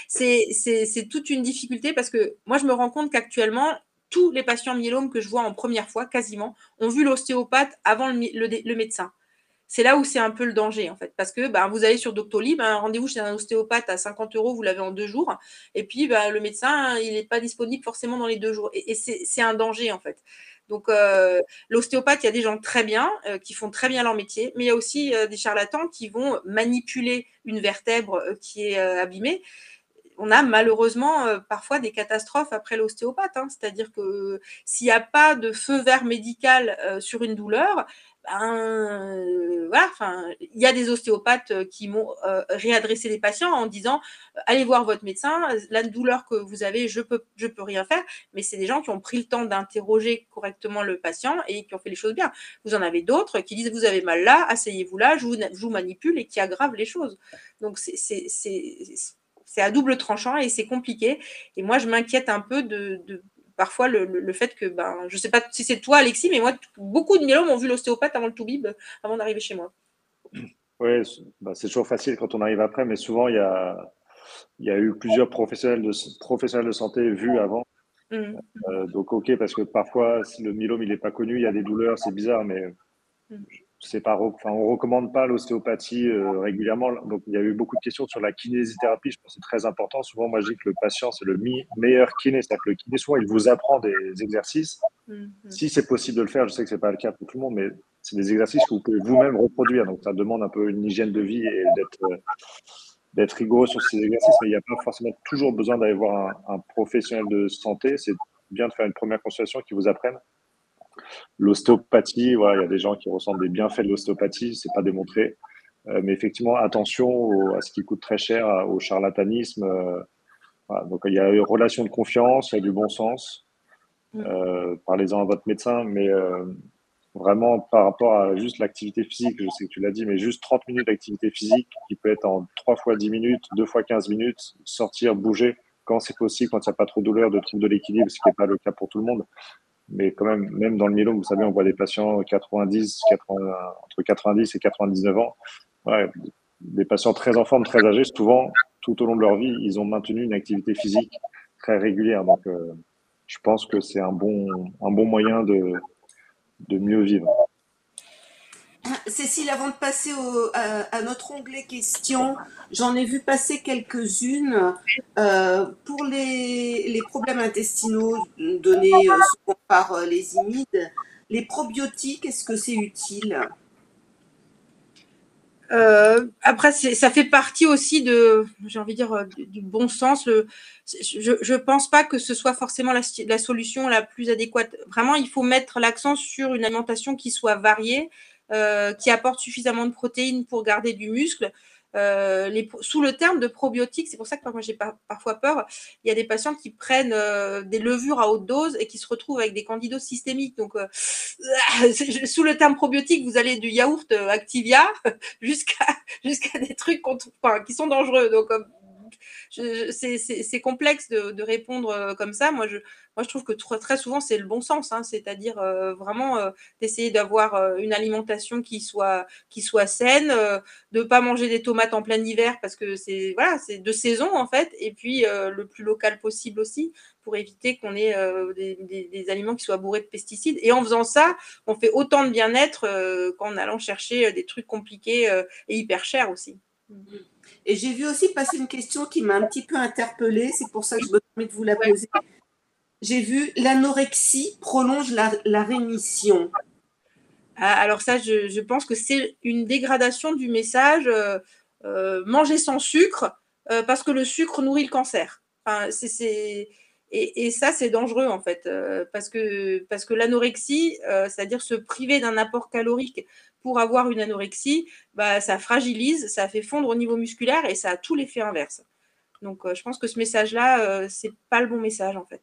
c'est toute une difficulté parce que moi je me rends compte qu'actuellement tous les patients myélomes que je vois en première fois, quasiment, ont vu l'ostéopathe avant le médecin. C'est là où c'est un peu le danger, en fait. Parce que vous allez sur Doctolib, un rendez-vous chez un ostéopathe à 50 €, vous l'avez en 2 jours. Et puis, le médecin, il n'est pas disponible forcément dans les 2 jours. Et c'est un danger, en fait. Donc, l'ostéopathe, il y a des gens très bien, qui font très bien leur métier. Mais il y a aussi des charlatans qui vont manipuler une vertèbre qui est abîmée. On a malheureusement parfois des catastrophes après l'ostéopathe. Hein. C'est-à-dire que s'il n'y a pas de feu vert médical sur une douleur, il y a des ostéopathes qui m'ont réadressé les patients en disant allez voir votre médecin, la douleur que vous avez, je peux rien faire. Mais c'est des gens qui ont pris le temps d'interroger correctement le patient et qui ont fait les choses bien. Vous en avez d'autres qui disent vous avez mal là, asseyez-vous là, je vous manipule et qui aggravent les choses. Donc c'est à double tranchant et c'est compliqué. Et moi, je m'inquiète un peu de parfois le fait que, je ne sais pas si c'est toi, Alexis, mais moi, beaucoup de myélomes ont vu l'ostéopathe avant le toubib, avant d'arriver chez moi. Oui, c'est toujours facile quand on arrive après, mais souvent, il y a eu plusieurs professionnels de santé vus avant. Donc, OK, parce que parfois, si le myélome il n'est pas connu, il y a des douleurs, c'est bizarre, mais on recommande pas l'ostéopathie régulièrement. Donc, il y a eu beaucoup de questions sur la kinésithérapie. Je pense que c'est très important. Souvent, moi, je dis que le patient, c'est le meilleur kiné. C'est-à-dire que le kiné, souvent, il vous apprend des exercices. Si c'est possible de le faire, je sais que c'est pas le cas pour tout le monde, mais c'est des exercices que vous pouvez vous-même reproduire. Donc, ça demande un peu une hygiène de vie et d'être rigoureux sur ces exercices. Mais il n'y a pas forcément toujours besoin d'aller voir un professionnel de santé. C'est bien de faire une première consultation qui vous apprenne L'ostéopathie, voilà, il y a des gens qui ressentent des bienfaits de l'ostéopathie, c'est pas démontré. Mais effectivement, attention à ce qui coûte très cher, au charlatanisme. Voilà. Donc, il y a une relation de confiance, il y a du bon sens. Parlez-en à votre médecin, mais vraiment par rapport à juste l'activité physique, je sais que tu l'as dit, mais juste 30 minutes d'activité physique qui peut être en 3 fois 10 minutes, 2 fois 15 minutes, sortir, bouger quand c'est possible, quand il n'y a pas trop de douleur, de troubles de l'équilibre, ce qui n'est pas le cas pour tout le monde. Mais quand même, même dans le myélome, vous savez, on voit des patients 90, 80, entre 90 et 99 ans. Ouais, des patients très en forme, très âgés, souvent, tout au long de leur vie, ils ont maintenu une activité physique très régulière. Donc, je pense que c'est un bon moyen de mieux vivre. Cécile, avant de passer à notre onglet questions, j'en ai vu passer quelques-unes. Pour les problèmes intestinaux donnés souvent par les IMID, les probiotiques, est-ce que c'est utile? Après, ça fait partie aussi j'ai envie de dire, du bon sens. Je pense pas que ce soit forcément la solution la plus adéquate. Vraiment, il faut mettre l'accent sur une alimentation qui soit variée, qui apporte suffisamment de protéines pour garder du muscle. Sous le terme de probiotiques, c'est pour ça que moi j'ai parfois peur. Il y a des patients qui prennent des levures à haute dose et qui se retrouvent avec des candidoses systémiques. Donc, sous le terme probiotique, vous allez du yaourt Activia jusqu'à des trucs qui sont dangereux. Donc, c'est complexe de répondre comme ça. Moi, je trouve que très souvent, c'est le bon sens, hein, c'est-à-dire vraiment d'essayer d'avoir une alimentation qui soit saine, de ne pas manger des tomates en plein hiver parce que c'est de saison en fait, et puis le plus local possible aussi pour éviter qu'on ait des aliments qui soient bourrés de pesticides. Et en faisant ça, on fait autant de bien-être qu'en allant chercher des trucs compliqués et hyper chers aussi. Et j'ai vu aussi passer une question qui m'a un petit peu interpellée, c'est pour ça que je me permets de vous la poser. J'ai vu l'anorexie prolonge la rémission. Alors ça, je pense que c'est une dégradation du message manger sans sucre parce que le sucre nourrit le cancer. Enfin, et ça, c'est dangereux en fait parce que l'anorexie, c'est-à-dire se priver d'un apport calorique pour avoir une anorexie, bah, ça fragilise, ça fait fondre au niveau musculaire et ça a tout l'effet inverse. Donc, je pense que ce message-là, c'est pas le bon message en fait.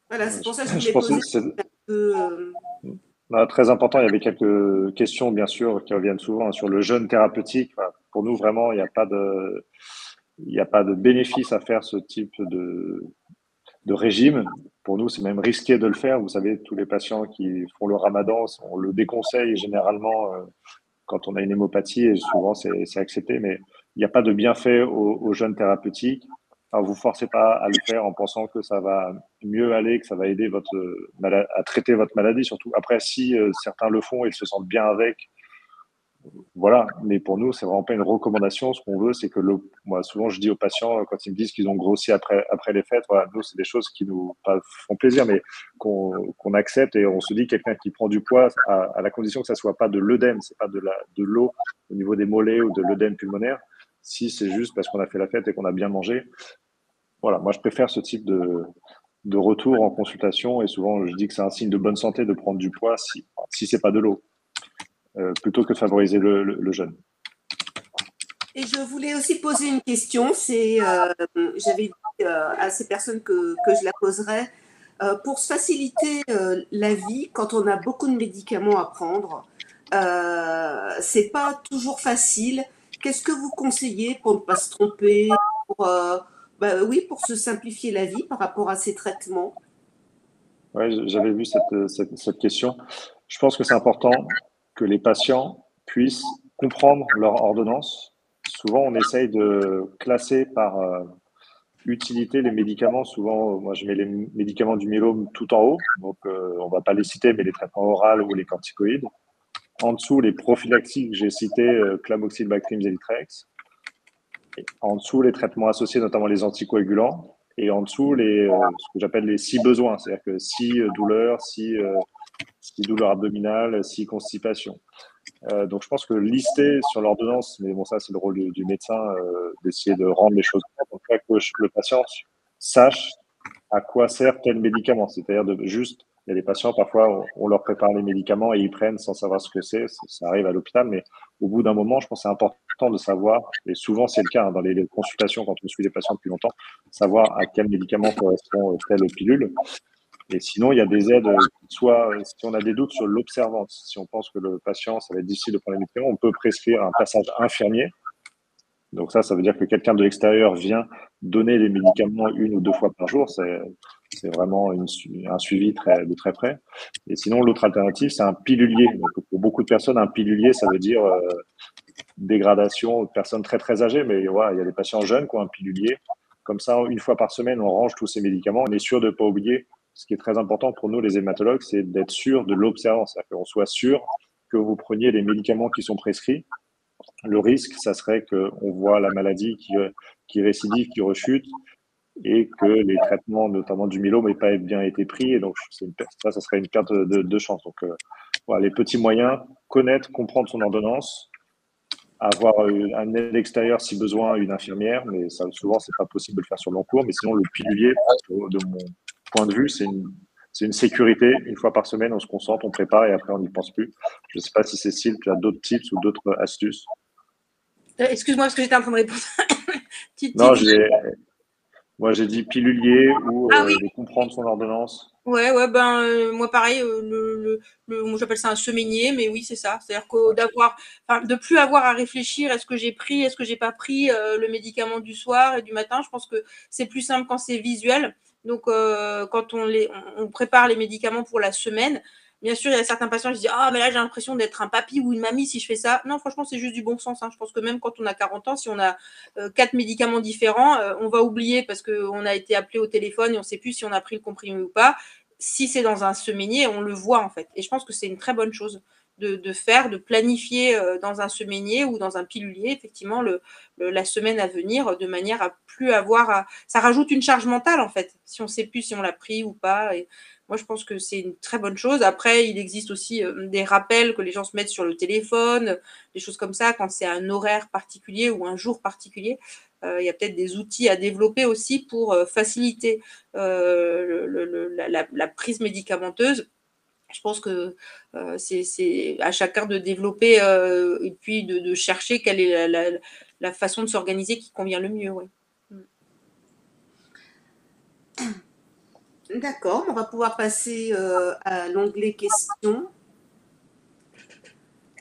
Voilà, c'est pour ça que je voulais poser un peu. Très important, il y avait quelques questions, bien sûr, qui reviennent souvent sur le jeûne thérapeutique. Enfin, pour nous, vraiment, il n'y a pas de bénéfice à faire ce type de régime. Pour nous, c'est même risqué de le faire. Vous savez, tous les patients qui font le ramadan, on le déconseille généralement quand on a une hémopathie, et souvent c'est accepté, mais il n'y a pas de bienfait au jeûne thérapeutique. Alors, vous forcez pas à le faire en pensant que ça va mieux aller, que ça va aider à traiter votre maladie, surtout. Après, si certains le font et ils se sentent bien avec, voilà. Mais pour nous, c'est vraiment pas une recommandation. Ce qu'on veut, c'est que moi, souvent, je dis aux patients, quand ils me disent qu'ils ont grossi après les fêtes, voilà, nous, c'est des choses qui nous font plaisir, mais qu'on accepte, et on se dit, quelqu'un qui prend du poids, à la condition que ça soit pas de l'œdème, c'est pas de l'eau au niveau des mollets ou de l'œdème pulmonaire. Si c'est juste parce qu'on a fait la fête et qu'on a bien mangé, voilà. Moi, je préfère ce type de retour en consultation, et souvent, je dis que c'est un signe de bonne santé de prendre du poids si c'est pas de l'eau. Plutôt que de favoriser le jeûne. Et je voulais aussi poser une question. J'avais dit à ces personnes que je la poserais. Pour se faciliter la vie, quand on a beaucoup de médicaments à prendre, c'est pas toujours facile. Qu'est-ce que vous conseillez pour ne pas se tromper, pour se simplifier la vie par rapport à ces traitements? Oui, j'avais vu cette question. Je pense que c'est important que les patients puissent comprendre leur ordonnance. Souvent, on essaye de classer par utilité les médicaments. Souvent, moi, je mets les médicaments du myélome tout en haut. Donc, on va pas les citer, mais les traitements oraux ou les corticoïdes. En dessous, les prophylaxiques que j'ai cités, Clamoxyl, Bactrim, Zelytrex. Et en dessous, les traitements associés, notamment les anticoagulants. Et en dessous, ce que j'appelle les 6 besoins. C'est-à-dire que 6 douleurs, 6 douleurs abdominales, 6 constipations. Donc, je pense que lister sur l'ordonnance, mais bon, ça, c'est le rôle du médecin d'essayer de rendre les choses claires. Donc, là, que le patient sache à quoi sert tel médicament. C'est-à-dire de juste Il y a des patients, parfois, on leur prépare les médicaments et ils prennent sans savoir ce que c'est. Ça arrive à l'hôpital, mais au bout d'un moment, je pense que c'est important de savoir, et souvent c'est le cas dans les consultations quand on suit les patients depuis longtemps, savoir à quel médicament correspond telle pilule. Et sinon, il y a des aides, soit si on a des doutes sur l'observance, si on pense que le patient, ça va être difficile de prendre les médicaments, on peut prescrire un passage infirmier. Donc ça veut dire que quelqu'un de l'extérieur vient donner les médicaments 1 ou 2 fois par jour. C'est vraiment un suivi de très près. Et sinon, l'autre alternative, c'est un pilulier. Donc, pour beaucoup de personnes, un pilulier, ça veut dire dégradation de personnes très, très âgées. Mais voilà, il y a des patients jeunes qui ont un pilulier. Comme ça, 1 fois par semaine, on range tous ces médicaments. On est sûr de ne pas oublier. Ce qui est très important pour nous, les hématologues, c'est d'être sûr de l'observance. C'est-à-dire qu'on soit sûr que vous preniez les médicaments qui sont prescrits. Le risque, ça serait qu'on voit la maladie qui récidive, qui rechute, et que les traitements, notamment du myélome, n'aient pas bien été pris. Et donc, ça serait une perte de chance. Donc, voilà, les petits moyens, connaître, comprendre son ordonnance, avoir un aide extérieur si besoin, une infirmière, mais ça, souvent, c'est pas possible de le faire sur le long cours. Mais sinon, le pilulier, de mon point de vue, c'est une sécurité. 1 fois par semaine, on se concentre, on prépare et après, on n'y pense plus. Je ne sais pas si Cécile, tu as d'autres tips ou d'autres astuces. Excuse-moi, parce que j'étais en train de répondre. Non, moi, j'ai dit pilulier ou de comprendre son ordonnance. Ouais, moi pareil, moi j'appelle ça un semainier, mais oui, c'est ça. C'est-à-dire que de plus avoir à réfléchir, est-ce que j'ai pris, est-ce que j'ai pas pris le médicament du soir et du matin. Je pense que c'est plus simple quand c'est visuel. Donc, quand on prépare les médicaments pour la semaine, bien sûr, il y a certains patients qui se disent ah, mais là, j'ai l'impression d'être un papy ou une mamie si je fais ça. Non, franchement, c'est juste du bon sens. Je pense que même quand on a 40 ans, si on a 4 médicaments différents, on va oublier parce qu'on a été appelé au téléphone et on ne sait plus si on a pris le comprimé ou pas. Si c'est dans un semainier, on le voit en fait. Et je pense que c'est une très bonne chose de planifier dans un semainier ou dans un pilulier, effectivement, la semaine à venir, de manière à plus avoir ça rajoute une charge mentale en fait, si on ne sait plus si on l'a pris ou pas. Et moi, je pense que c'est une très bonne chose. Après, il existe aussi des rappels que les gens se mettent sur le téléphone, des choses comme ça, quand c'est un horaire particulier ou un jour particulier. Il y a peut-être des outils à développer aussi pour faciliter la prise médicamenteuse. Je pense que c'est à chacun de développer et puis de chercher quelle est la façon de s'organiser qui convient le mieux. Ouais. D'accord, on va pouvoir passer à l'onglet questions.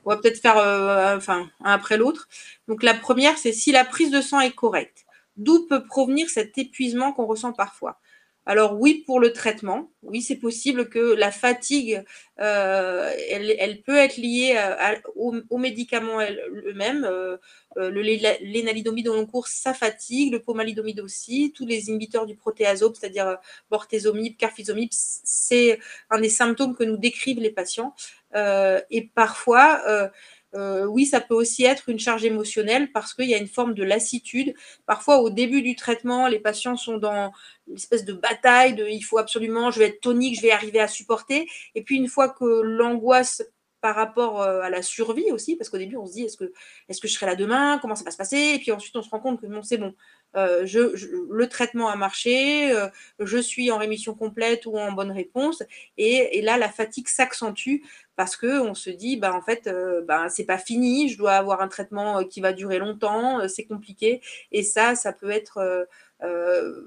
On va peut-être faire un après l'autre. Donc la première, c'est si la prise de sang est correcte, d'où peut provenir cet épuisement qu'on ressent parfois? Alors oui, pour le traitement, oui, c'est possible que la fatigue, elle peut être liée aux médicaments eux-mêmes. Le lénalidomide au long cours, ça fatigue, le pomalidomide aussi, tous les inhibiteurs du protéasome, c'est-à-dire bortezomib, carfilzomib, c'est un des symptômes que nous décrivent les patients. Et parfois, oui, ça peut aussi être une charge émotionnelle parce qu'il y a une forme de lassitude. Parfois, au début du traitement, les patients sont dans une espèce de bataille il faut absolument, je vais être tonique, je vais arriver à supporter. Et puis, une fois que l'angoisse par rapport à la survie aussi, parce qu'au début, on se dit, est-ce que je serai là demain? Comment ça va se passer? Et puis ensuite, on se rend compte que non, c'est bon. Le traitement a marché, je suis en rémission complète ou en bonne réponse. Et là, la fatigue s'accentue parce qu'on se dit, en fait, c'est pas fini, je dois avoir un traitement qui va durer longtemps, c'est compliqué. Et ça peut être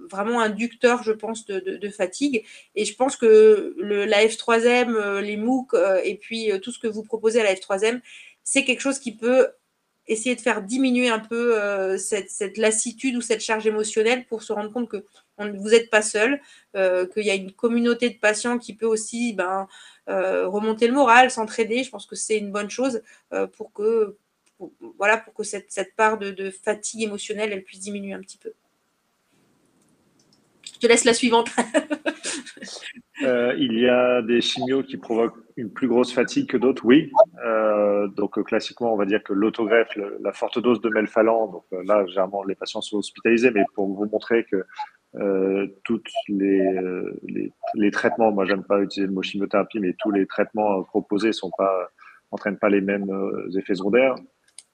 vraiment inducteur, je pense, de fatigue. Et je pense que la F3M, les MOOC et puis tout ce que vous proposez à la F3M, c'est quelque chose qui peut essayer de faire diminuer un peu cette lassitude ou cette charge émotionnelle pour se rendre compte que vous n'êtes pas seul, qu'il y a une communauté de patients qui peut aussi remonter le moral, s'entraider. Je pense que c'est une bonne chose pour que cette part de fatigue émotionnelle, elle puisse diminuer un petit peu. Je te laisse la suivante. Il y a des chimios qui provoquent une plus grosse fatigue que d'autres, oui. Donc classiquement, on va dire que l'autogreffe, la forte dose de melphalan, donc là, généralement, les patients sont hospitalisés, mais pour vous montrer que tous les traitements, moi, j'aime pas utiliser le mot chimiothérapie, mais tous les traitements proposés n'entraînent pas les mêmes effets secondaires.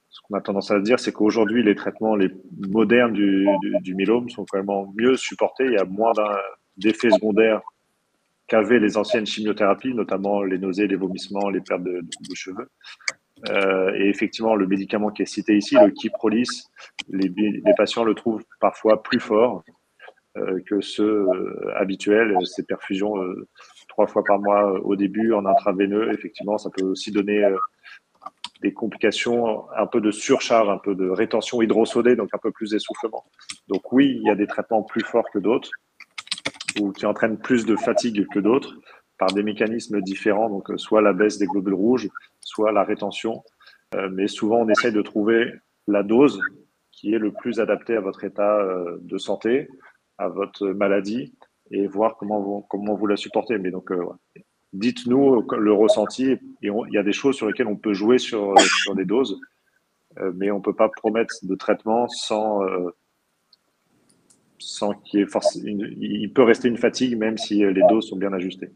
Ce qu'on a tendance à dire, c'est qu'aujourd'hui, les traitements les modernes du myélome sont vraiment mieux supportés. Il y a moins d'effets secondaires qu'avaient les anciennes chimiothérapies, notamment les nausées, les vomissements, les pertes de cheveux. Et effectivement, le médicament qui est cité ici, le Kyprolis, les patients le trouvent parfois plus fort que ceux habituels. Ces perfusions 3 fois par mois au début en intraveineux, effectivement, ça peut aussi donner des complications, un peu de surcharge, un peu de rétention hydrosodée, donc un peu plus d'essoufflement. Donc oui, il y a des traitements plus forts que d'autres, ou qui entraînent plus de fatigue que d'autres, par des mécanismes différents, donc soit la baisse des globules rouges, soit la rétention. Mais souvent, on essaye de trouver la dose qui est le plus adaptée à votre état de santé, à votre maladie, et voir comment vous la supportez. Mais donc, dites-nous le ressenti, et il y a des choses sur lesquelles on peut jouer sur des doses, mais on ne peut pas promettre de traitement sans qu'il y ait forcément. Il peut rester une fatigue même si les doses sont bien ajustées.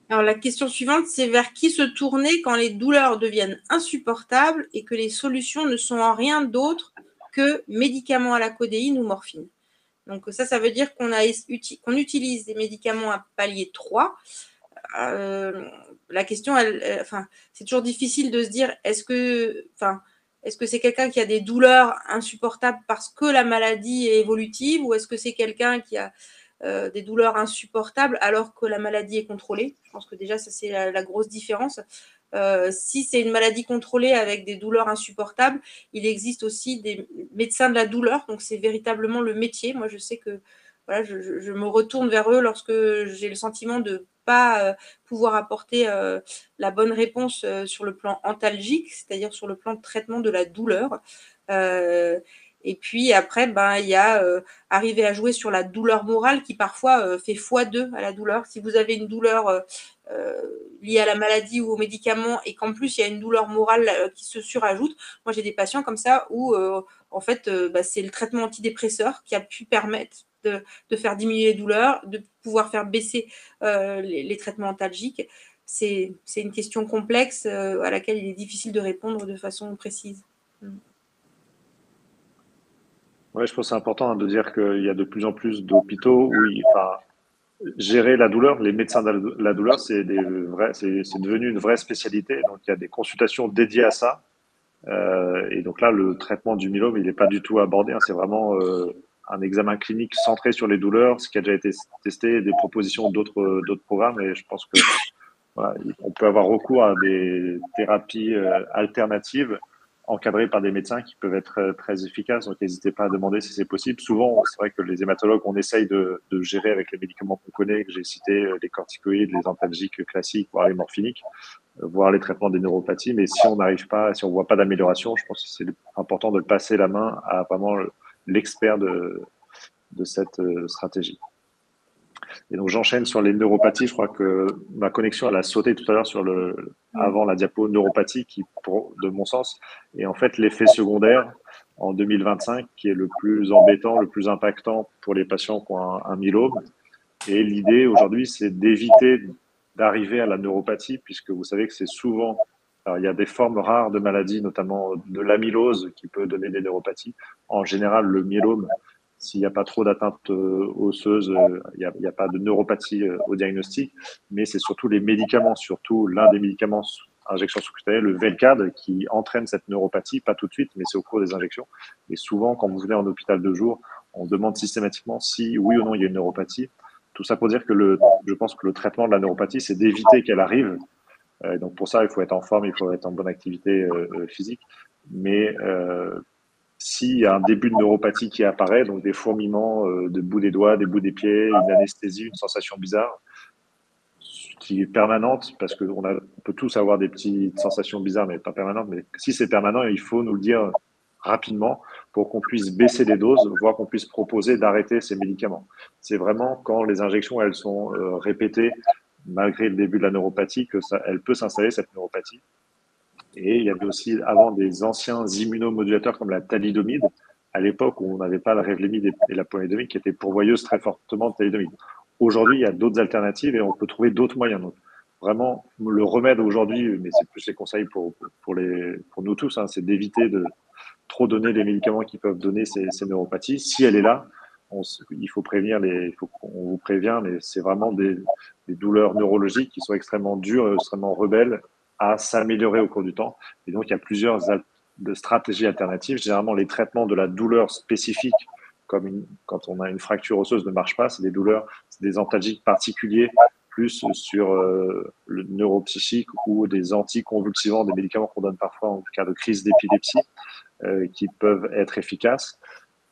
Alors, la question suivante, c'est vers qui se tourner quand les douleurs deviennent insupportables et que les solutions ne sont en rien d'autre que médicaments à la codéine ou morphine. Donc, ça veut dire qu'on utilise des médicaments à palier 3. La question, c'est toujours difficile de se dire, est-ce que c'est quelqu'un qui a des douleurs insupportables parce que la maladie est évolutive, ou est-ce que c'est quelqu'un qui a des douleurs insupportables alors que la maladie est contrôlée? Je pense que déjà, ça, c'est la grosse différence. Si c'est une maladie contrôlée avec des douleurs insupportables, il existe aussi des médecins de la douleur, donc c'est véritablement le métier. Moi, je sais que voilà, je me retourne vers eux lorsque j'ai le sentiment de pas pouvoir apporter la bonne réponse sur le plan antalgique, c'est-à-dire sur le plan de traitement de la douleur. Et puis après, il y a arriver à jouer sur la douleur morale qui parfois fait x2 à la douleur. Si vous avez une douleur liée à la maladie ou aux médicaments et qu'en plus il y a une douleur morale qui se surajoute, moi j'ai des patients comme ça où en fait c'est le traitement antidépresseur qui a pu permettre de faire diminuer les douleurs, de pouvoir faire baisser les traitements antalgiques. C'est une question complexe à laquelle il est difficile de répondre de façon précise. Oui, je pense que c'est important de dire qu'il y a de plus en plus d'hôpitaux où gérer la douleur, les médecins de la douleur, c'est devenu une vraie spécialité. Donc, il y a des consultations dédiées à ça. Et donc là, le traitement du myélome, il n'est pas du tout abordé. C'est vraiment un examen clinique centré sur les douleurs, ce qui a déjà été testé, des propositions d'autres programmes. Et je pense que voilà, on peut avoir recours à des thérapies alternatives encadrées par des médecins qui peuvent être très efficaces. Donc, n'hésitez pas à demander si c'est possible. Souvent, c'est vrai que les hématologues, on essaye de gérer avec les médicaments qu'on connaît, que j'ai cités, les corticoïdes, les antalgiques classiques, voire les morphiniques, voire les traitements des neuropathies. Mais si on n'arrive pas, si on voit pas d'amélioration, je pense que c'est important de passer la main à vraiment l'expert de cette stratégie. Et donc, j'enchaîne sur les neuropathies. Je crois que ma connexion, elle a sauté tout à l'heure avant la diapo neuropathie, qui, de mon sens, est en fait l'effet secondaire en 2025 qui est le plus embêtant, le plus impactant pour les patients qui ont un myélome. Et l'idée aujourd'hui, c'est d'éviter d'arriver à la neuropathie, puisque vous savez que c'est souvent, alors il y a des formes rares de maladies, notamment de l'amylose qui peut donner des neuropathies. En général, le myélome, s'il n'y a pas trop d'atteinte osseuse, il n'y a pas de neuropathie au diagnostic, mais c'est surtout les médicaments, surtout l'un des médicaments injection sous-cutanée, le Velcade, qui entraîne cette neuropathie, pas tout de suite, mais c'est au cours des injections. Et souvent, quand vous venez en hôpital de jour, on demande systématiquement si oui ou non il y a une neuropathie. Tout ça pour dire que je pense que le traitement de la neuropathie, c'est d'éviter qu'elle arrive. Donc pour ça, il faut être en forme, il faut être en bonne activité physique. Mais s'il y a un début de neuropathie qui apparaît, donc des fourmillements de bout des doigts, des bouts des pieds, une anesthésie, une sensation bizarre, qui est permanente, parce qu'on peut tous avoir des petites sensations bizarres, mais pas permanentes. Mais si c'est permanent, il faut nous le dire rapidement pour qu'on puisse baisser les doses, voire qu'on puisse proposer d'arrêter ces médicaments. C'est vraiment quand les injections, elles sont répétées, malgré le début de la neuropathie, elle peut s'installer, cette neuropathie. Et il y avait aussi avant des anciens immunomodulateurs comme la thalidomide, à l'époque où on n'avait pas la Revlimid et la polydomide, qui étaient pourvoyeuses très fortement de thalidomide. Aujourd'hui, il y a d'autres alternatives et on peut trouver d'autres moyens. Donc, vraiment, le remède aujourd'hui, mais c'est plus les conseils pour nous tous, c'est d'éviter de trop donner les médicaments qui peuvent donner ces neuropathies. Si elle est là, il faut prévenir il faut qu'on vous prévient, mais c'est vraiment des douleurs neurologiques qui sont extrêmement dures et extrêmement rebelles à s'améliorer au cours du temps. Et donc, il y a plusieurs de stratégies alternatives. Généralement, les traitements de la douleur spécifique, comme quand on a une fracture osseuse, ne marchent pas. C'est des douleurs, c'est des antalgiques particuliers, plus sur le neuropsychique ou des anticonvulsivants, des médicaments qu'on donne parfois en cas de crise d'épilepsie, qui peuvent être efficaces.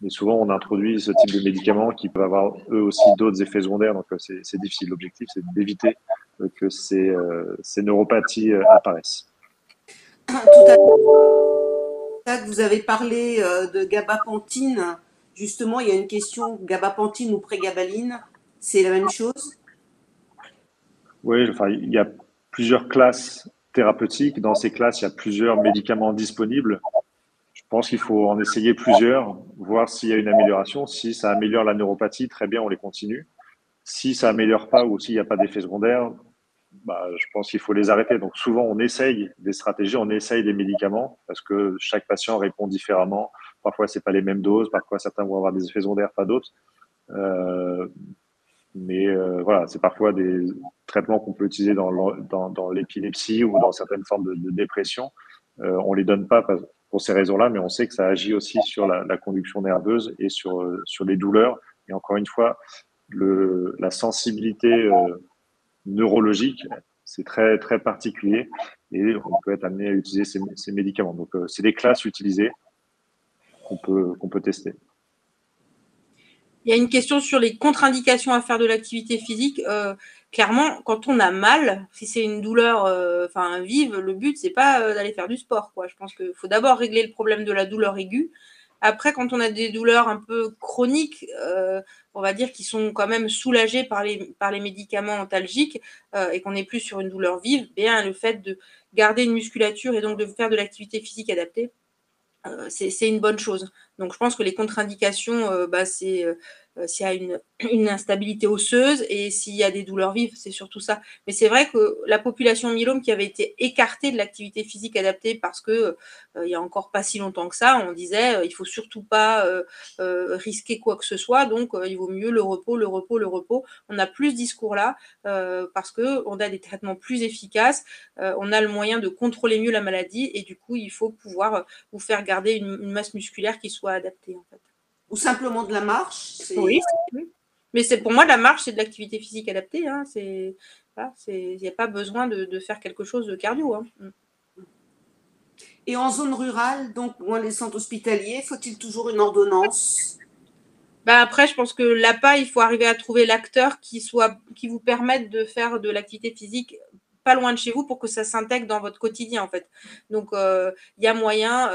Mais souvent, on introduit ce type de médicaments qui peuvent avoir eux aussi d'autres effets secondaires. Donc, c'est difficile. L'objectif, c'est d'éviter que ces neuropathies apparaissent. Tout à l'heure, vous avez parlé de gabapentine. Justement, il y a une question, gabapentine ou prégabaline, c'est la même chose? Oui, enfin, il y a plusieurs classes thérapeutiques. Dans ces classes, il y a plusieurs médicaments disponibles. Je pense qu'il faut en essayer plusieurs, voir s'il y a une amélioration. Si ça améliore la neuropathie, très bien, on les continue. Si ça améliore pas ou s'il n'y a pas d'effet secondaire, je pense qu'il faut les arrêter. Donc souvent, on essaye des stratégies, on essaye des médicaments parce que chaque patient répond différemment. Parfois, c'est pas les mêmes doses, parfois certains vont avoir des effets secondaires, pas d'autres. Mais voilà, c'est parfois des traitements qu'on peut utiliser dans l'épilepsie ou dans certaines formes de dépression. On les donne pas pour ces raisons-là, mais on sait que ça agit aussi sur la conduction nerveuse et sur les douleurs. Et encore une fois, la sensibilité neurologique, c'est très, très particulier et on peut être amené à utiliser ces médicaments. Donc, c'est des classes utilisées qu'on peut tester. Il y a une question sur les contre-indications à faire de l'activité physique. Clairement, quand on a mal, si c'est une douleur vive, le but, c'est pas d'aller faire du sport, quoi. Je pense qu'il faut d'abord régler le problème de la douleur aiguë. Après, quand on a des douleurs un peu chroniques, on va dire qui sont quand même soulagées par les médicaments antalgiques et qu'on n'est plus sur une douleur vive, bien le fait de garder une musculature et donc de faire de l'activité physique adaptée, c'est une bonne chose. Donc, je pense que les contre-indications, c'est s'il y a une instabilité osseuse et s'il y a des douleurs vives, c'est surtout ça. Mais c'est vrai que la population myélome qui avait été écartée de l'activité physique adaptée parce que il y a encore pas si longtemps que ça, on disait il faut surtout pas risquer quoi que ce soit, donc il vaut mieux le repos, le repos, le repos. On a plus ce discours-là parce que on a des traitements plus efficaces, on a le moyen de contrôler mieux la maladie et du coup, il faut pouvoir vous faire garder une masse musculaire qui soit adaptée en fait. Ou simplement de la marche? Oui, mais pour moi, la marche, c'est de l'activité physique adaptée. Hein. Il n'y a pas besoin de faire quelque chose de cardio. Hein. Et en zone rurale, donc loin des centres hospitaliers, faut-il toujours une ordonnance? Après, je pense que l'APA, il faut arriver à trouver l'acteur qui vous permette de faire de l'activité physique pas loin de chez vous pour que ça s'intègre dans votre quotidien en fait. Donc il y a moyen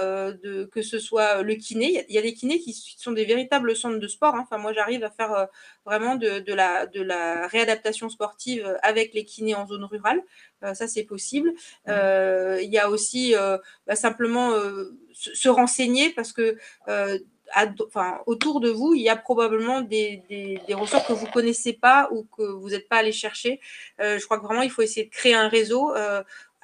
que ce soit le kiné. Il y a des kinés qui sont des véritables centres de sport. Hein. Enfin, moi, j'arrive à faire vraiment de la réadaptation sportive avec les kinés en zone rurale. Ça, c'est possible. Il y a aussi simplement se renseigner parce que autour de vous, il y a probablement des ressorts que vous connaissez pas ou que vous n'êtes pas allé chercher. Je crois que vraiment, il faut essayer de créer un réseau.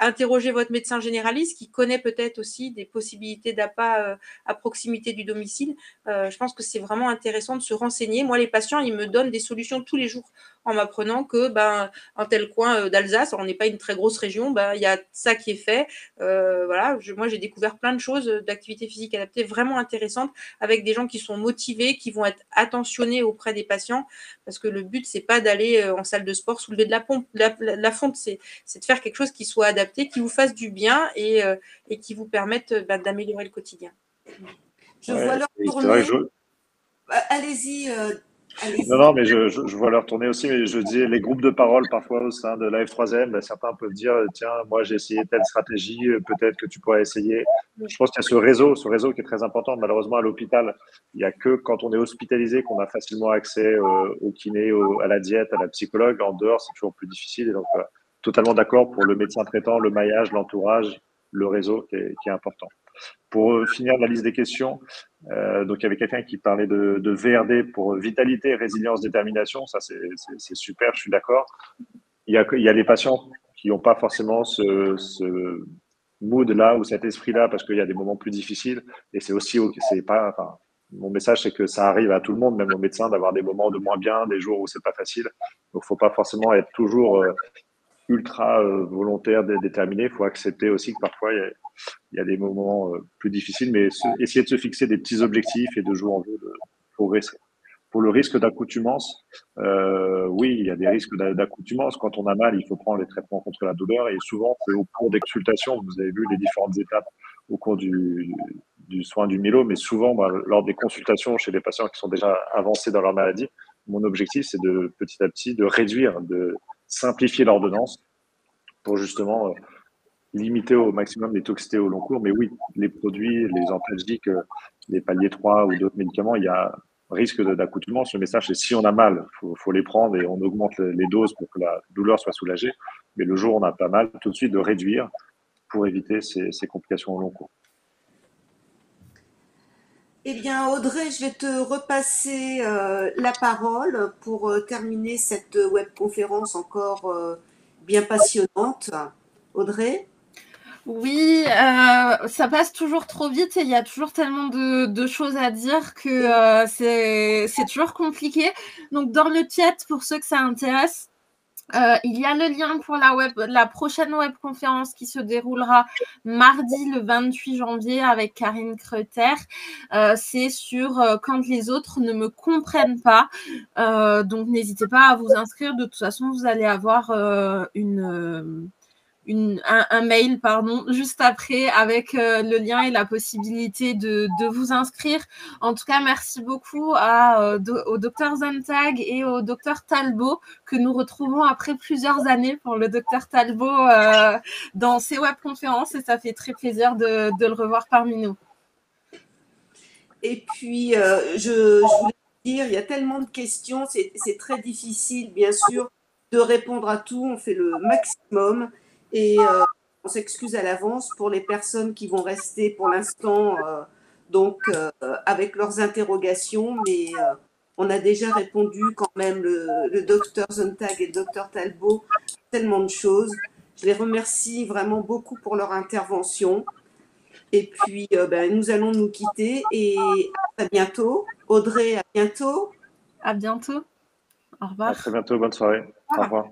Interroger votre médecin généraliste qui connaît peut-être aussi des possibilités d'APA à proximité du domicile. Je pense que c'est vraiment intéressant de se renseigner. Moi, les patients, ils me donnent des solutions tous les jours en m'apprenant que en tel coin d'Alsace, on n'est pas une très grosse région, il y a ça qui est fait. Moi, j'ai découvert plein de choses d'activités physiques adaptées vraiment intéressantes avec des gens qui sont motivés, qui vont être attentionnés auprès des patients parce que le but, c'est pas d'aller en salle de sport soulever de la fonte, c'est de faire quelque chose qui soit adapté, qui vous fasse du bien et qui vous permette d'améliorer le quotidien. Je vois l'heure tourner. Allez-y. Non, mais je vois leur tourner aussi, mais je dis les groupes de parole parfois au sein de la F3M, certains peuvent dire tiens, moi j'ai essayé telle stratégie, peut-être que tu pourrais essayer. Je pense qu'il y a ce réseau qui est très important. Malheureusement, à l'hôpital, il n'y a que quand on est hospitalisé qu'on a facilement accès au kiné, à la diète, à la psychologue. En dehors, c'est toujours plus difficile. Et donc, totalement d'accord pour le médecin traitant, le maillage, l'entourage, le réseau qui est important. Pour finir la liste des questions, donc il y avait quelqu'un qui parlait de VRD pour vitalité, résilience, détermination. Ça, c'est super, je suis d'accord. Il y a les patients qui n'ont pas forcément ce mood-là ou cet esprit-là parce qu'il y a des moments plus difficiles. Et c'est aussi, mon message, c'est que ça arrive à tout le monde, même aux médecins, d'avoir des moments de moins bien, des jours où c'est pas facile. Donc, faut pas forcément être toujours ultra volontaire, déterminé. Il faut accepter aussi que parfois, il y a des moments plus difficiles, mais essayer de se fixer des petits objectifs et de jouer en vue de progresser. Pour le risque d'accoutumance, oui, il y a des risques d'accoutumance. Quand on a mal, il faut prendre les traitements contre la douleur. Et souvent, c'est au cours des consultations, vous avez vu les différentes étapes au cours du soin du myélome. Mais souvent, lors des consultations chez des patients qui sont déjà avancés dans leur maladie, mon objectif, c'est de petit à petit de réduire, de simplifier l'ordonnance pour justement limiter au maximum les toxicités au long cours. Mais oui, les produits, les antalgiques, les paliers 3 ou d'autres médicaments, il y a risque d'accoutumance. Le message, c'est si on a mal, faut les prendre et on augmente les doses pour que la douleur soit soulagée. Mais le jour où on a pas mal, tout de suite de réduire pour éviter ces complications au long cours. Eh bien, Audrey, je vais te repasser la parole pour terminer cette webconférence encore bien passionnante. Audrey? Oui, ça passe toujours trop vite et il y a toujours tellement de choses à dire que c'est toujours compliqué. Donc, dans le chat, pour ceux que ça intéresse, il y a le lien pour la prochaine webconférence qui se déroulera mardi le 28 janvier avec Karine Kreuter. C'est sur quand les autres ne me comprennent pas. Donc, n'hésitez pas à vous inscrire. De toute façon, vous allez avoir un mail juste après avec le lien et la possibilité de vous inscrire. En tout cas, merci beaucoup au docteur Zontag et au docteur Talbot que nous retrouvons après plusieurs années pour le docteur Talbot dans ces webconférences et ça fait très plaisir de le revoir parmi nous. Et puis, je voulais dire, il y a tellement de questions, c'est très difficile, bien sûr, de répondre à tout. On fait le maximum et on s'excuse à l'avance pour les personnes qui vont rester pour l'instant avec leurs interrogations, mais on a déjà répondu quand même, le docteur Zontag et le docteur Talbot, tellement de choses. Je les remercie vraiment beaucoup pour leur intervention. Et puis, nous allons nous quitter et à bientôt. Audrey, à bientôt. À bientôt. Au revoir. À très bientôt. Bonne soirée. Au revoir.